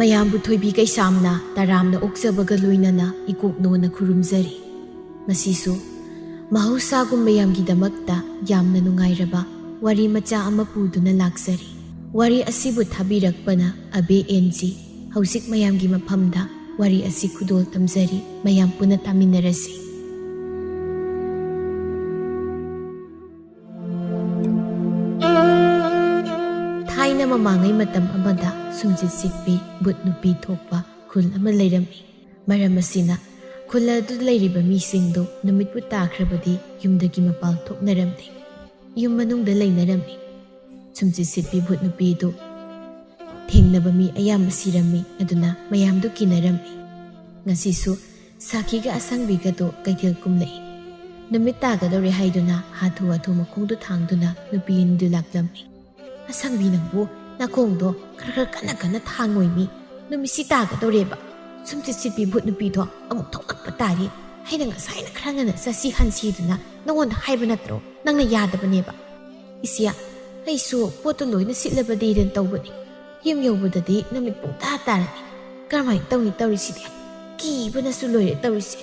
ꯃꯌꯥꯝꯕꯨ ꯊꯣꯏꯕꯤ ꯀꯩꯁꯥꯝꯅ ꯇꯔꯥꯝꯅ ꯑꯣꯛꯆꯕꯒ ꯂꯣꯏꯅꯅ ꯏꯀꯣꯛꯅꯣꯅ ꯈꯨꯔꯨꯝꯖꯔꯤ꯫ ꯉꯁꯤꯁꯨ ꯃꯍꯧꯁꯥꯒꯨꯝ ꯃꯌꯥꯝꯒꯤꯗꯃꯛꯇ ꯌꯥꯝꯅ ꯅꯨꯡꯉꯥꯏꯔꯕ ꯋꯥꯔꯤ ꯃꯆꯥ ꯑꯃ ꯄꯨꯗꯨꯅ ꯂꯥꯛꯆꯔꯤ꯫ ꯋꯥꯔꯤ ꯑꯁꯤꯕꯨ ꯊꯥꯕꯤꯔꯛꯄꯅ ꯑꯕꯦ ꯑꯦꯟꯖꯤ꯫ ꯍꯧꯖꯤꯛ ꯃꯌꯥꯝꯒꯤ ꯃꯐꯝꯗ ꯋꯥꯔꯤ ꯑꯁꯤ ꯈꯨꯗꯣꯜ ꯇꯝꯖꯔꯤ꯫ ꯃꯌꯥꯝ ꯄꯨꯟꯅ ꯇꯥꯃꯤꯟꯅꯔꯁꯤ꯫ ꯊꯥꯏꯅ ꯃꯃꯥꯡꯉꯩ ꯃꯇꯝ ꯑꯃꯗ ꯁꯨꯝꯖꯤꯠ ꯁꯤꯠꯄꯤ ꯕꯨꯠ ꯅꯨꯄꯤ ꯊꯣꯛꯄ ꯈꯨꯜ ꯑꯃ ꯂꯩꯔꯝꯃꯤ꯫ ꯃꯔꯝ ꯑꯁꯤꯅ ꯈꯨꯜ ꯑꯗꯨꯗ ꯂꯩꯔꯤꯕ ꯃꯤꯁꯤꯡꯗꯨ ꯅꯨꯃꯤꯠꯄꯨ ꯇꯥꯈ꯭ꯔꯕꯗꯤ ꯌꯨꯝꯗꯒꯤ ꯃꯄꯥꯜ ꯊꯣꯛꯅꯔꯝꯗꯦ꯫ ꯌꯨꯝ ꯃꯅꯨꯡꯗ ꯂꯩꯅꯔꯝꯃꯤ꯫ ꯁꯨꯝꯖꯤꯠ ꯁꯤꯠꯄꯤ ꯕꯨꯠ ꯅꯨꯄꯤꯗꯨ ꯊꯦꯡꯅꯕ ꯃꯤ ꯑꯌꯥꯝꯕ ꯁꯤꯔꯝꯃꯤ꯫ ꯑꯗꯨꯅ ꯃꯌꯥꯝꯗꯨ ꯀꯤꯅꯔꯝꯃꯤ꯫ ꯉꯁꯤꯁꯨ ꯁꯥꯈꯤꯒ ꯑꯁꯪꯕꯤꯒꯗꯣ ꯀꯩꯊꯦꯜ ꯀꯨꯝꯂꯛꯏ꯫ ꯅꯨꯃꯤꯠ ꯇꯥꯒꯗꯧꯔꯦ ꯍꯥꯏꯗꯨꯅ ꯍꯥꯊꯨ ꯍꯥꯊꯨ ꯃꯈꯣꯡꯗꯨ ꯊꯥꯡꯗꯨꯅ ꯅꯨꯄꯤ ꯑꯅꯤꯗꯨ ꯂꯥꯛꯂꯝꯃꯤ꯫ ꯑꯁꯪꯕꯤ ꯅꯪꯕꯨ ꯅꯥꯈꯣꯡꯗꯣ ꯈꯔ ꯀꯟꯅ ꯀꯟꯅ ꯊꯥꯡꯉꯣꯏꯃꯤ, ꯅꯨꯃꯤꯠꯁꯤ ꯇꯥꯒꯗꯧꯔꯦꯕ꯫ ꯁꯨꯝꯖꯤꯠ ꯁꯤꯠꯄꯤ ꯕꯨꯠ ꯅꯨꯄꯤꯗꯣ ꯑꯃꯨꯛ ꯊꯣꯛꯂꯛꯄ ꯇꯥꯔꯤ꯫ ꯑꯩꯅ ꯉꯁꯥꯏꯅ ꯈꯔ ꯉꯟꯅ ꯆꯠꯁꯤ ꯍꯟꯁꯤꯗꯨꯅ ꯅꯉꯣꯟꯗ ꯍꯥꯏꯕ ꯅꯠꯇ꯭ꯔꯣ? ꯅꯪꯅ ꯌꯥꯗꯕꯅꯦꯕ꯫ ꯏꯁꯤꯌꯥ, ꯑꯩꯁꯨ ꯄꯣꯠꯇꯨ ꯂꯣꯏꯅ ꯁꯤꯠꯂꯕꯗꯤꯅ ꯇꯧꯕꯅꯤ꯫ ꯌꯨꯝ ꯌꯧꯕꯗꯗꯤ ꯅꯨꯃꯤꯠ ꯄꯨꯡꯇꯥ ꯇꯥꯔꯅꯤ꯫ ꯀꯔꯝꯍꯥꯏꯅ ꯇꯧꯅꯤ ꯇꯧꯔꯤꯁꯤꯗꯤ? ꯀꯤꯕꯅꯁꯨ ꯂꯣꯏꯔꯦ ꯇꯧꯔꯤꯁꯦ꯫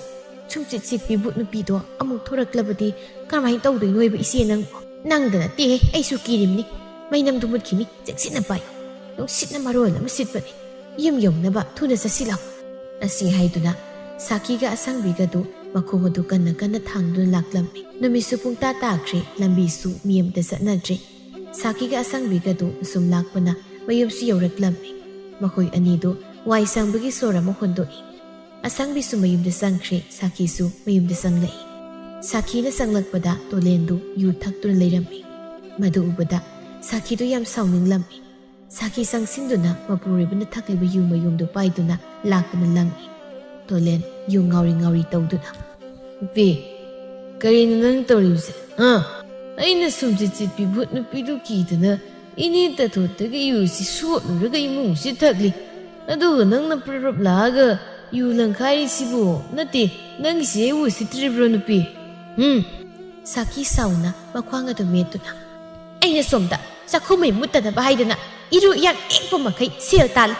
ꯁꯨꯝꯖꯤꯠ ꯁꯤꯠꯄꯤ ꯕꯨꯠ ꯅꯨꯄꯤꯗꯣ ꯑꯃꯨꯛ ꯊꯣꯔꯛꯂꯕꯗꯤ ꯀꯔꯝꯍꯥꯏꯅ ꯇꯧꯗꯣꯏꯅꯣꯕ ꯏꯆꯦ ꯅꯪꯕꯨ? ꯅꯪꯗ ꯅꯠꯇꯦꯍꯦ, ꯑꯩꯁꯨ ꯀꯤꯔꯤꯝꯅꯤ꯫ ꯃꯩꯅꯝꯗꯨ ꯃꯨꯠꯈꯤꯅꯤ, ꯆꯦꯛꯁꯤꯟꯅ ꯄꯥꯏꯌꯨ꯫ ꯅꯨꯡꯁꯤꯠꯅ ꯃꯔꯣꯜ ꯑꯃ ꯁꯤꯠꯄꯅꯤ꯫ ꯌꯨꯝ ꯌꯧꯅꯕ ꯊꯨꯅ ꯆꯠꯁꯤꯜꯂꯣ꯫ ꯑꯁꯤ ꯍꯥꯏꯗꯨꯅ ꯁꯥꯈꯤꯒ ꯑꯁꯪꯕꯤꯒꯗꯨ ꯃꯈꯣꯡ ꯑꯗꯨ ꯀꯟꯅ ꯀꯟꯅ ꯊꯥꯡꯗꯨꯅ ꯂꯥꯛꯂꯝꯃꯤ꯫ ꯅꯨꯃꯤꯠꯁꯨ ꯄꯨꯡꯇꯥ ꯇꯥꯈ꯭ꯔꯦ꯫ ꯂꯝꯕꯤꯁꯨ ꯃꯤ ꯑꯃꯇ ꯆꯠꯅꯗ꯭ꯔꯦ꯫ ꯁꯥꯈꯤꯒ ꯑꯁꯪꯕꯤꯒꯗꯨ ꯑꯁꯨꯝ ꯂꯥꯛꯄꯅ ꯃꯌꯨꯝꯁꯨ ꯌꯧꯔꯛꯂꯝꯃꯤ꯫ ꯃꯈꯣꯏ ꯑꯅꯤꯗꯨ ꯋꯥꯏ ꯁꯪꯕꯒꯤ ꯁꯣꯔ ꯑꯃ ꯍꯣꯟꯗꯣꯛꯏ꯫ ꯑꯁꯪꯕꯤꯁꯨ ꯃꯌꯨꯝꯗ ꯆꯪꯈ꯭ꯔꯦ꯫ ꯁꯥꯈꯤꯁꯨ ꯃꯌꯨꯝꯗ ꯆꯪꯂꯛꯏ꯫ ꯁꯥꯈꯤꯅ ꯆꯪꯂꯛꯄꯗ ꯇꯣꯂꯦꯟꯗꯨ ꯌꯨ ꯊꯛꯇꯨꯅ ꯂꯩꯔꯝꯃꯤ꯫ ꯃꯗꯨ ꯎꯕꯗ ꯁꯥꯈꯤꯗꯨ ꯌꯥꯝ ꯁꯥꯎꯅꯤꯡꯂꯝꯃꯤ꯫ ꯁꯥꯈꯤ ꯆꯪꯁꯤꯟꯗꯨꯅ ꯃꯄꯨꯔꯣꯏꯕꯅ ꯊꯛꯂꯤꯕ ꯌꯨ ꯃꯌꯨꯝꯗꯨ ꯄꯥꯏꯗꯨꯅ ꯂꯥꯛꯇꯨꯅ ꯂꯪꯏ꯫ ꯇꯣꯂꯦꯟ ꯌꯨ ꯉꯥꯎꯔꯤ ꯉꯥꯎꯔꯤ ꯇꯧꯗꯨꯅ, ꯅꯨꯄꯤ, ꯀꯔꯤꯅꯣ ꯅꯪ ꯇꯧꯔꯤꯕꯁꯦ? ꯑꯩꯅ ꯁꯨꯝꯖꯤꯠ ꯁꯤꯠꯄꯤ ꯕꯨꯠ ꯅꯨꯄꯤꯗꯨ ꯀꯤꯗꯅ ꯏꯅꯦ ꯇꯥꯊꯣꯠꯇꯒꯤ ꯌꯨꯁꯤ ꯁꯣꯠꯂꯨꯔꯒ ꯏꯃꯨꯡꯁꯤ ꯊꯛꯂꯤ, ꯑꯗꯨꯒ ꯅꯪꯅ ꯄ꯭ꯔꯞ ꯂꯥꯛꯑꯒ ꯌꯨ ꯂꯪꯈꯥꯏꯔꯤꯁꯤꯕꯨ? ꯅꯠꯇꯦ, ꯅꯪꯒꯤꯁꯤ ꯑꯩ ꯎꯁꯤꯠꯇ꯭ꯔꯤꯕ꯭ꯔꯣ ꯅꯨꯄꯤ? ꯁꯥꯈꯤ ꯁꯥꯎꯅ ꯃꯈ꯭ꯋꯥꯡ ꯑꯗꯨ ꯃꯦꯠꯇꯨꯅ, ꯑꯩꯅ ꯁꯣꯝꯗ ꯆꯥꯛꯈꯨꯝꯃꯩ ꯃꯨꯠꯇꯅꯕ ꯍꯥꯏꯗꯅ ꯏꯔꯨ ꯏꯌꯥꯛ ꯇꯦꯛꯄ ꯃꯈꯩ ꯁꯦꯜ ꯇꯥꯜꯂꯤ,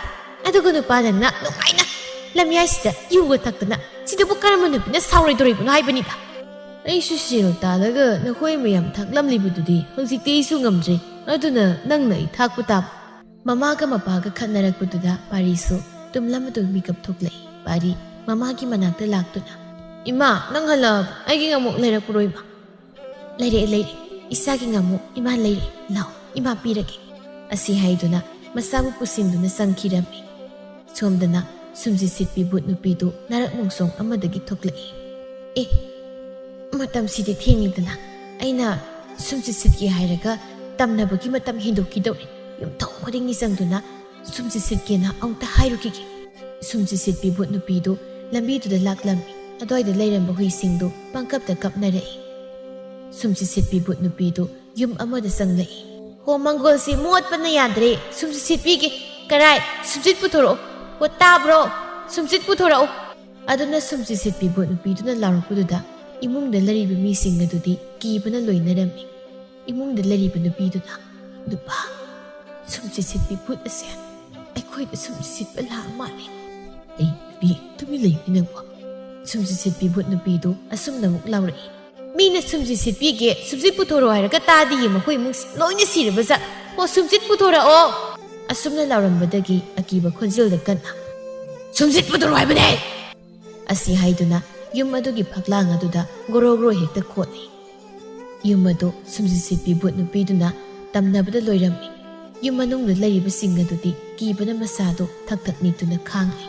ꯑꯗꯨꯒ ꯅꯨꯄꯥꯗꯅ ꯅꯨꯡꯉꯥꯏꯅ ꯂꯝꯌꯥꯏꯁꯤꯗ ꯌꯨꯒ ꯊꯛꯇꯅ ꯁꯤꯗꯕꯨ ꯀꯔꯝꯕ ꯅꯨꯄꯤꯅ ꯁꯥꯎꯔꯣꯏꯗꯣꯔꯤꯕꯅꯣ ꯍꯥꯏꯕꯅꯤꯗ꯫ ꯑꯩꯁꯨ ꯁꯦꯜ ꯇꯥꯜꯂꯒ ꯅꯈꯣꯏ ꯃꯌꯥꯝ ꯊꯛꯂꯝꯂꯤꯕꯗꯨꯗꯤ ꯍꯧꯖꯤꯛꯇꯤ ꯑꯩꯁꯨ ꯉꯝꯗ꯭ꯔꯦ, ꯑꯗꯨꯅ ꯅꯪꯅ ꯑꯩ ꯊꯥꯛꯄ ꯇꯥꯕ꯫ ꯃꯃꯥꯒ ꯃꯄꯥꯒ ꯈꯠꯅꯔꯛꯄꯗꯨꯗ ꯄꯥꯔꯤꯁꯨ ꯇꯨꯝꯂꯝꯕꯗꯨ ꯃꯤꯀꯞ ꯊꯣꯛꯂꯛꯏ꯫ ꯄꯥꯔꯤ ꯃꯃꯥꯒꯤ ꯃꯅꯥꯛꯇ ꯂꯥꯛꯇꯨꯅ, ꯏꯃꯥ, ꯅꯪ ꯍꯜꯂꯛꯑꯕ? ꯑꯩꯒꯤ ꯉꯥꯃꯨꯛ ꯂꯩꯔꯛꯄ꯭ꯔꯣ ꯏꯃꯥ? ꯂꯩꯔꯛꯑꯦ ꯂꯩꯔꯦ, ꯏꯆꯥꯒꯤ ꯉꯥꯃꯨꯛ ꯏꯃꯥ ꯂꯩꯔꯦ, ꯂꯥꯎ ꯏꯃꯥ ꯄꯤꯔꯒꯦ꯫ ꯑꯁꯤ ꯍꯥꯏꯗꯨꯅ ꯃꯆꯥꯕꯨ ꯄꯨꯁꯤꯟꯗꯨꯅ ꯆꯪꯈꯤꯔꯝꯃꯤ꯫ ꯁꯣꯝꯗꯅ ꯁꯨꯝꯖꯤꯠ ꯁꯤꯠꯄꯤ ꯕꯨꯠ ꯅꯨꯄꯤꯗꯨ ꯅꯥꯔꯛ ꯃꯣꯡꯁꯣꯡ ꯑꯃꯗꯒꯤ ꯊꯣꯛꯂꯛꯏ꯫ ꯑꯦ, ꯃꯇꯝꯁꯤꯗꯤ ꯊꯦꯡꯂꯤꯗꯅ, ꯑꯩꯅ ꯁꯨꯝꯖꯤꯠ ꯁꯤꯠꯀꯦ ꯍꯥꯏꯔꯒ ꯇꯝꯅꯕꯒꯤ ꯃꯇꯝ ꯍꯦꯟꯗꯣꯛꯈꯤꯗꯧꯔꯦ꯫ ꯌꯨꯝꯊꯣꯡ ꯈꯨꯗꯤꯡꯒꯤ ꯆꯪꯗꯨꯅ ꯁꯨꯝꯖꯤꯠ ꯁꯤꯠꯀꯦꯅ ꯑꯃꯨꯛꯇ ꯍꯥꯏꯔꯨꯈꯤꯒꯦ꯫ ꯁꯨꯝꯖꯤꯠ ꯁꯤꯠꯄꯤ ꯕꯨꯠ ꯅꯨꯄꯤꯗꯨ ꯂꯝꯕꯤꯗꯨꯗ ꯂꯥꯛꯂꯝꯃꯤ꯫ ꯑꯗ꯭ꯋꯥꯏꯗ ꯂꯩꯔꯝꯕ ꯍꯨꯏꯁꯤꯡꯗꯨ ꯄꯪꯀꯞꯇ ꯀꯞꯅꯔꯛꯏ꯫ ꯁꯨꯝꯖꯤꯠ ꯁꯤꯠꯄꯤ ꯕꯨꯠ ꯅꯨꯄꯤꯗꯨ ꯌꯨꯝ ꯑꯃꯗ ꯆꯪꯂꯛꯏ꯫ ꯍꯣ, ꯃꯪꯒꯣꯜꯁꯤ ꯃꯣꯠꯄꯅ ꯌꯥꯗ꯭ꯔꯦ, ꯁꯨꯝꯖꯤꯠ ꯁꯤꯠꯄꯤꯒꯦ꯫ ꯀꯔꯥꯏ? ꯁꯨꯝꯖꯤꯠ ꯄꯨꯊꯣꯔꯛꯑꯣ꯫ ꯍꯣ, ꯇꯥꯕ꯭ꯔꯣ? ꯁꯨꯝꯖꯤꯠ ꯄꯨꯊꯣꯔꯛꯑꯣ꯫ ꯑꯗꯨꯅ ꯁꯨꯝꯖꯤꯠ ꯁꯤꯠꯄꯤ ꯕꯨꯠ ꯅꯨꯄꯤꯗꯨꯅ ꯂꯥꯎꯔꯛꯄꯗꯨꯗꯏꯃꯨꯡꯗ ꯂꯩꯔꯤꯕ ꯃꯤꯁꯤꯡ ꯑꯗꯨꯗꯤ ꯀꯤꯕꯅ ꯂꯣꯏꯅꯔꯝꯃꯤ꯫ ꯏꯃꯨꯡꯗ ꯂꯩꯔꯤꯕ ꯅꯨꯄꯤꯗꯨꯅ, ꯅꯨꯄꯥ, ꯁꯨꯝꯖꯤꯠ ꯁꯤꯠꯄꯤ ꯕꯨꯠ ꯑꯁꯦ ꯑꯩꯈꯣꯏꯗ ꯁꯨꯝꯖꯤꯠ ꯁꯤꯠꯄ ꯂꯥꯛꯑ ꯃꯥꯜꯂꯦ꯫ ꯑꯩ ꯅꯨꯄꯤ, ꯇꯨꯃꯤꯟ ꯂꯩꯌꯨꯅꯦ ꯅꯪꯕꯨ꯫ ꯁꯨꯝꯖꯤꯠ ꯁꯤꯠꯄꯤ ꯕꯨꯠ ꯅꯨꯄꯤꯗꯨ ꯑꯁꯨꯝꯅ ꯑꯃꯨꯛ ꯂꯥꯎꯔꯛꯏ꯫ ꯃꯤꯅ ꯁꯨꯝꯖꯤꯠ ꯁꯤꯠꯄꯤꯒꯦ, ꯁꯨꯝꯖꯤꯠ ꯄꯨꯊꯣꯔꯛꯑꯣ ꯍꯥꯏꯔꯒ ꯇꯥꯗꯤꯌꯦ, ꯃꯈꯣꯏ ꯏꯃꯨꯡꯁꯤ ꯂꯣꯏꯅ ꯁꯤꯔꯕꯖꯥꯠ꯫ ꯍꯣ, ꯁꯨꯝꯖꯤꯠ ꯄꯨꯊꯣꯔꯛꯑꯣ꯫ ꯑꯁꯨꯝꯅ ꯂꯥꯎꯔꯝꯕꯗꯒꯤ ꯑꯀꯤꯕ ꯈꯣꯟꯖꯦꯜꯗ ꯀꯟꯅ, ꯁꯨꯝꯖꯤꯠ ꯄꯨꯊꯣꯔꯛꯑꯣ ꯍꯥꯏꯕꯅꯦ! ꯑꯁꯤ ꯍꯥꯏꯗꯨꯅ ꯌꯨꯝ ꯑꯗꯨꯒꯤ ꯐꯛꯂꯥꯡ ꯑꯗꯨꯗ ꯒꯣꯔꯣ ꯒꯣꯔꯣ ꯍꯦꯛꯇ ꯈꯣꯠꯂꯤ꯫ ꯌꯨꯝ ꯑꯗꯨ ꯁꯨꯝꯖꯤꯠ ꯁꯤꯠꯄꯤ ꯕꯨꯠ ꯅꯨꯄꯤꯗꯨꯅ ꯇꯝꯅꯕꯗ ꯂꯣꯏꯔꯝꯃꯤ꯫ ꯌꯨꯝ ꯃꯅꯨꯡꯗ ꯂꯩꯔꯤꯕꯁꯤꯡ ꯑꯗꯨꯗꯤ ꯀꯤꯕꯅ ꯃꯁꯥꯗꯨ ꯊꯛ ꯊꯛ ꯅꯤꯛꯇꯨꯅ ꯈꯥꯡꯂꯤ꯫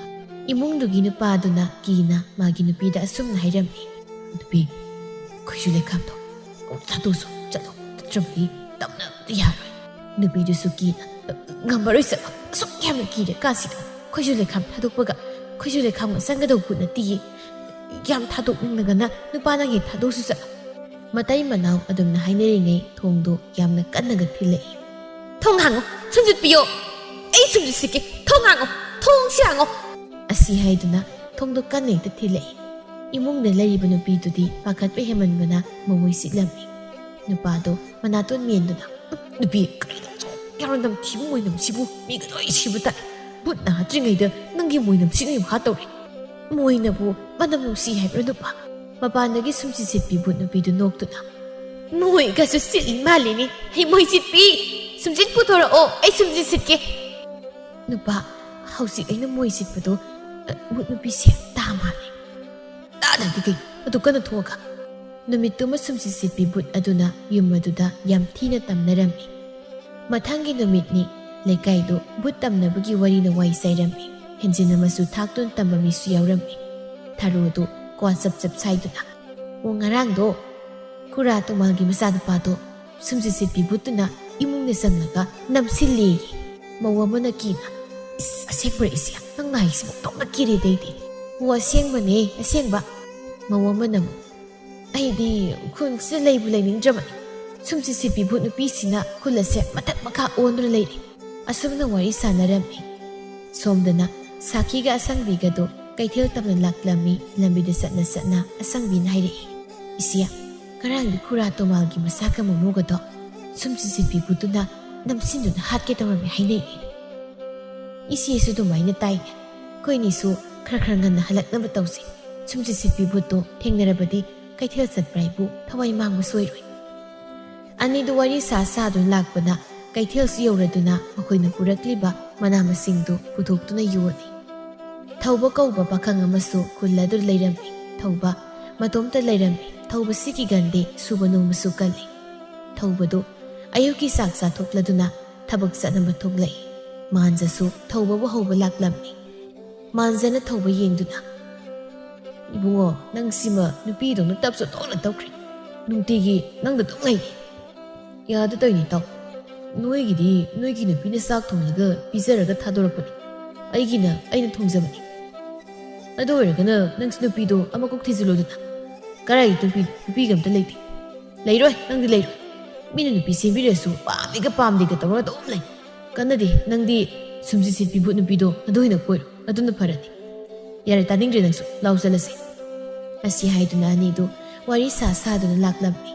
ꯏꯃꯨꯡꯗꯨꯒꯤ ꯅꯨꯄꯥꯗꯨꯅ ꯀꯤꯅ ꯃꯥꯒꯤ ꯅꯨꯄꯤꯗ ꯑꯁꯨꯝꯅ ꯍꯥꯏꯔꯝꯃꯤ, ꯅꯨꯄꯤ, ꯑꯩꯈꯣꯏꯁꯨ ꯂꯩꯈꯥꯝꯗꯣ ꯑꯃꯨꯛ ꯊꯥꯗꯣꯛꯑꯁꯨ ꯆꯠꯂꯣ, ꯅꯠꯇ꯭ꯔꯕꯗꯤ ꯇꯝꯅꯕꯗ ꯌꯥꯔꯣꯏ꯫ ꯅꯨꯄꯤꯗꯨꯁꯨ ꯀꯤꯅ, ꯉꯝꯃꯔꯣꯏ ꯆꯠꯂꯣ, ꯑꯁꯨꯛ ꯌꯥꯝꯅ ꯀꯤꯔ ꯀꯥꯟꯁꯤꯗ ꯑꯩꯈꯣꯏꯁꯨ ꯂꯩꯈꯥꯝ ꯊꯥꯗꯣꯛꯄꯒ ꯑꯩꯈꯣꯏꯁꯨ ꯂꯩꯈꯥꯝꯒ ꯆꯪꯒꯗꯧꯕ ꯄꯣꯠ ꯅꯠꯇꯤꯌꯦ꯫ ꯌꯥꯝ ꯊꯥꯗꯣꯛꯅꯤꯡꯂꯒꯅ ꯅꯨꯄꯥ ꯅꯪꯒꯤ ꯊꯥꯗꯣꯛꯁꯨ ꯆꯠꯂꯣ꯫ ꯃꯇꯩ ꯃꯅꯥꯎ ꯑꯗꯨꯝꯅ ꯍꯥꯏꯅꯔꯤꯉꯩ ꯊꯣꯡꯗꯣ ꯌꯥꯝꯅ ꯀꯟꯅꯒ ꯊꯤꯜꯂꯛꯏ꯫ ꯊꯣꯡ ꯍꯥꯡꯉꯣ, ꯁꯨꯝꯖꯤꯠ ꯄꯤꯌꯣ, ꯑꯩ ꯁꯨꯝꯖꯤꯠ ꯁꯤꯠꯀꯦ, ꯊꯣꯡ ꯍꯥꯡꯉꯣ, ꯊꯣꯡꯁꯤ ꯍꯥꯡꯉꯣ꯫ ꯑꯁꯤ ꯍꯥꯏꯗꯨꯅ ꯊꯣꯡꯗꯣ ꯀꯟꯅ ꯍꯦꯛꯇ ꯊꯤꯜꯂꯛꯏ꯫ ꯏꯃꯨꯡꯗ ꯂꯩꯔꯤꯕ ꯅꯨꯄꯤꯗꯨꯗꯤ ꯄꯥꯈꯠꯄ ꯍꯦꯃꯟꯕꯅ ꯃꯃꯣꯏ ꯆꯤꯛꯂꯝꯃꯤ꯫ ꯅꯨꯄꯥꯗꯣ ꯃꯅꯥꯇꯣꯟ ꯃꯦꯟꯗꯨꯅ, ꯅꯨꯄꯤ, ꯀꯔꯤꯅꯣ ꯌꯥꯝꯅ ꯅꯝꯊꯤꯕ ꯃꯣꯏꯅꯝꯁꯤꯕꯨ? ꯃꯤꯒ ꯂꯣꯏ ꯁꯤꯕ ꯇꯥꯏ꯫ ꯕꯨꯠ ꯅꯥꯗ꯭ꯔꯤꯉꯩꯗ ꯅꯪꯒꯤ ꯃꯣꯏꯅꯝ ꯁꯤꯡꯉꯩ ꯃꯈꯥ ꯇꯧꯔꯦ ꯃꯣꯏꯅꯕꯨ ꯃꯅꯝ ꯅꯨꯡꯁꯤ ꯍꯥꯏꯕ꯭ꯔꯥ ꯅꯨꯄꯥ ꯃꯄꯥꯟꯗꯒꯤ ꯁꯨꯝꯁꯤꯠ ꯁꯤꯠꯄꯤ ꯚꯨꯠ ꯅꯨꯄꯤꯗꯨ ꯅꯣꯛꯇꯨꯅ ꯃꯣꯏꯒꯁꯨ ꯁꯤꯠꯂꯤ ꯃꯥꯜꯂꯤꯅꯤ ꯍꯩ ꯃꯣꯏ ꯁꯤꯠꯄꯤ ꯁꯨꯝꯁꯤꯠ ꯄꯨꯊꯣꯔꯛꯑꯣ ꯑꯩ ꯁꯨꯝꯁꯤꯠ ꯁꯤꯠꯀꯦ ꯅꯨꯄꯥ ꯍꯧꯖꯤꯛ ꯑꯩꯅ ꯃꯣꯏ ꯁꯤꯠꯄꯗꯣ ꯚꯨꯠ ꯅꯨꯄꯤꯁꯦ ꯇꯥ ꯃꯥꯜꯂꯦ ꯇꯥꯗ꯭ꯔꯗꯤ ꯀꯩ ꯑꯗꯨ ꯀꯟꯅ ꯊꯣꯛꯑꯒ ꯅꯨꯃꯤꯠꯇꯨꯃ ꯁꯨꯝꯁꯤꯠ ꯁꯤꯠꯄꯤ ꯚꯨꯠ ꯑꯗꯨꯅ ꯌꯨꯝ ꯑꯗꯨꯗ ꯌꯥꯝ ꯊꯤꯅ ꯇꯝꯅꯔꯝꯃꯤ ꯃꯊꯪꯒꯤ ꯅꯨꯃꯤꯠꯅꯤ ꯂꯩꯀꯥꯏꯗꯨ ꯚꯨꯠ ꯇꯝꯅꯕꯒꯤ ꯋꯥꯔꯤꯅ ꯋꯥꯏ ꯆꯥꯏꯔꯝꯃꯤ ꯍꯦꯟꯖꯤꯟ ꯑꯃꯁꯨ ꯊꯥꯛꯇꯨꯅ ꯇꯝꯕ ꯃꯤꯁꯨ ꯌꯥꯎꯔꯝꯃꯤ ꯊꯔꯣꯗꯨ ꯀ꯭ꯋꯥ ꯆꯞ ꯆꯞ ꯁꯥꯏꯗꯨꯅ ꯉꯔꯥꯡꯗꯣ ꯈꯨꯔꯥ ꯇꯣꯃꯥꯜꯒꯤ ꯃꯆꯥꯅꯨꯄꯥꯗꯣ ꯁꯨꯝꯁꯤꯠ ꯁꯤꯠꯄꯤ ꯚꯨꯠꯇꯨꯅ ꯏꯃꯨꯡꯗ ꯆꯪꯂꯒ ꯅꯝꯁꯤꯜꯂꯦꯌꯦ ꯃꯧ ꯑꯃꯅ ꯀꯤꯅ ꯑꯁꯦꯡꯕꯔ ꯏꯆꯦ ꯅꯪꯅ ꯍꯥꯏꯁꯤꯕꯨ ꯇꯣꯛꯅ ꯀꯤꯔꯦꯗꯩꯗꯤ ꯑꯁꯦꯡꯕꯅꯦ ꯑꯁꯦꯡꯕ ꯃꯧ ꯑꯃꯅ ꯑꯃꯨꯛ ꯑꯩꯗꯤ ꯈꯨꯜꯁꯤꯗ ꯂꯩꯕꯨ ꯂꯩꯅꯤꯡꯗ꯭ꯔꯕꯅꯤ ꯁꯨꯝꯁꯤꯠ ꯁꯤꯠꯄꯤ ꯚꯨꯠ ꯅꯨꯄꯤꯁꯤꯅ ꯈꯨꯜ ꯑꯁꯦ ꯃꯊꯛ ꯃꯈꯥ ꯑꯣꯟꯗꯨꯅ ꯂꯩꯔꯤ ꯑꯁꯨꯝꯅ ꯋꯥꯔꯤ ꯁꯥꯟꯅꯔꯝꯃꯤ ꯁꯣꯝꯗꯅ ꯁꯥꯈꯤꯒ ꯑꯁꯪꯕꯤꯒꯗꯣ ꯀꯩꯊꯦꯜ ꯇꯝꯅ ꯂꯥꯛꯂꯝꯃꯤ ꯂꯝꯕꯤꯗ ꯆꯠꯅ ꯆꯠꯅ ꯑꯁꯪꯕꯤꯅ ꯍꯥꯏꯔꯛꯏ ꯏꯆꯦ ꯉꯔꯥꯡꯗꯤ ꯈꯨꯔꯥ ꯇꯣꯃꯥꯜꯒꯤ ꯃꯁꯥꯒ ꯃꯃꯨꯒꯗꯣ ꯁꯨꯝꯁꯤꯠ ꯁꯤꯠꯄꯤ ꯚꯨꯠꯇꯨꯅ ꯅꯝꯁꯤꯟꯗꯨꯅ ꯍꯥꯠꯀꯦ ꯇꯧꯔꯝꯃꯤ ꯍꯥꯏꯅꯩ ꯏꯆꯦꯁꯨ ꯑꯗꯨꯃꯥꯏꯅ ꯇꯥꯏꯅꯦ ꯑꯩꯈꯣꯏꯅꯤꯁꯨ ꯈꯔ ꯈꯔ ꯉꯟꯅ ꯍꯜꯂꯛꯅꯕ ꯇꯧꯁꯤ ꯁꯨꯝꯁꯤꯠ ꯁꯤꯠꯄꯤ ꯚꯨꯠꯇꯣ ꯊꯦꯡꯅꯔꯕꯗꯤ ꯀꯩꯊꯦꯜ ꯆꯠꯄ ꯍꯥꯏꯕꯨ ꯊꯋꯥꯏ ꯃꯥꯡꯕ ꯁꯣꯏꯔꯣꯏ ꯑꯅꯤꯗꯨ ꯋꯥꯔꯤ ꯁꯥꯗꯨꯅ ꯂꯥꯛꯄꯅ ꯀꯩꯊꯦꯜꯁꯨ ꯌꯧꯔꯗꯨꯅ ꯃꯈꯣꯏꯅ ꯄꯨꯔꯛꯂꯤꯕ ꯃꯅꯥ ꯃꯁꯤꯡꯗꯨ ꯄꯨꯊꯣꯛꯇꯨꯅ ꯌꯣꯜꯂꯤ ꯊꯧꯕ ꯀꯧꯕ ꯄꯥꯈꯪ ꯑꯃꯁꯨ ꯈꯨꯜ ꯑꯗꯨ ꯂꯩꯔꯝꯃꯤ ꯊꯧꯕ ꯃꯇꯣꯝꯇ ꯂꯩꯔꯝꯃꯤ ꯊꯧꯕꯁꯤꯒꯤ ꯒꯟꯗꯦ ꯁꯨꯕ ꯅꯣꯝꯕꯁꯨ ꯀꯜꯂꯤ ꯊꯧꯕꯗꯨ ꯑꯌꯨꯛꯀꯤ ꯆꯥꯛ ꯆꯥꯊꯣꯛꯂꯗꯨꯅ ꯊꯕꯛ ꯆꯠꯅꯕ ꯊꯣꯛꯂꯛꯏ ꯃꯥꯟꯖꯁꯨ ꯊꯧꯕꯕꯨ ꯍꯧꯕ ꯂꯥꯛꯂꯝꯃꯤ ꯃꯥꯟꯖꯅ ꯊꯧꯕ ꯌꯦꯡꯗꯨꯅ ꯏꯕꯨꯡꯉꯣ ꯅꯪ ꯁꯤꯃ ꯅꯨꯄꯤꯗꯧꯅ ꯇꯞꯁꯨ ꯇꯣꯛꯅ ꯇꯧꯈ꯭ꯔꯦ ꯅꯨꯡꯇꯤꯒꯤ ꯅꯪꯗ ꯑꯗꯨꯝ ꯂꯩꯅꯤ ꯌꯥꯗ ꯇꯧꯏꯅꯤ ꯇꯧ ꯅꯣꯏꯒꯤ ꯅꯨꯄꯤꯅ ꯆꯥꯛ ꯊꯣꯡꯂꯒ ꯄꯤꯖꯔꯒ ꯊꯥꯗꯣꯔꯛꯄꯅꯤ ꯑꯩꯅ ꯊꯣꯡꯖꯕꯅꯤ ꯑꯗꯨ ꯑꯣꯏꯔꯒꯅ ꯅꯪꯁꯨ ꯅꯨꯄꯤꯗꯣ ꯑꯃꯀꯣꯛ ꯊꯤꯖꯤꯜꯂꯣꯗꯅ ꯀꯔꯥꯏꯒꯤ ꯅꯨꯄꯤꯒ ꯑꯝꯇ ꯂꯩꯇꯦ ꯂꯩꯔꯣꯏ ꯅꯪꯗꯤ ꯂꯩꯔꯣꯏ ꯃꯤꯅ ꯅꯨꯄꯤ ꯁꯦꯝꯕꯤꯔꯁꯨ ꯄꯥꯝꯗꯦꯒ ꯄꯥꯝꯗꯦꯒ ꯇꯧꯔꯒ ꯑꯗꯨꯝ ꯂꯩ ꯀꯟꯅꯗꯤ ꯅꯪꯗꯤ ꯁꯨꯝꯁꯤꯠ ꯁꯤꯠꯄꯤ ꯚꯨꯠ ꯅꯨꯄꯤꯗꯣ ꯑꯗꯨ ꯑꯣꯏꯅ ꯀꯣꯏꯔꯣ ꯑꯗꯨꯅ ꯐꯔꯅꯤ ꯌꯥꯔꯦ ꯇꯥꯅꯤꯡꯗ꯭ꯔꯦ ꯅꯪꯁꯨ ꯂꯥꯎ ꯆꯠꯂꯁꯤ ꯑꯁꯤ ꯍꯥꯏꯗꯨꯅ ꯑꯅꯤꯗꯨ ꯋꯥꯔꯤ ꯁꯥꯗꯨꯅ ꯂꯥꯛꯂꯝꯃꯤ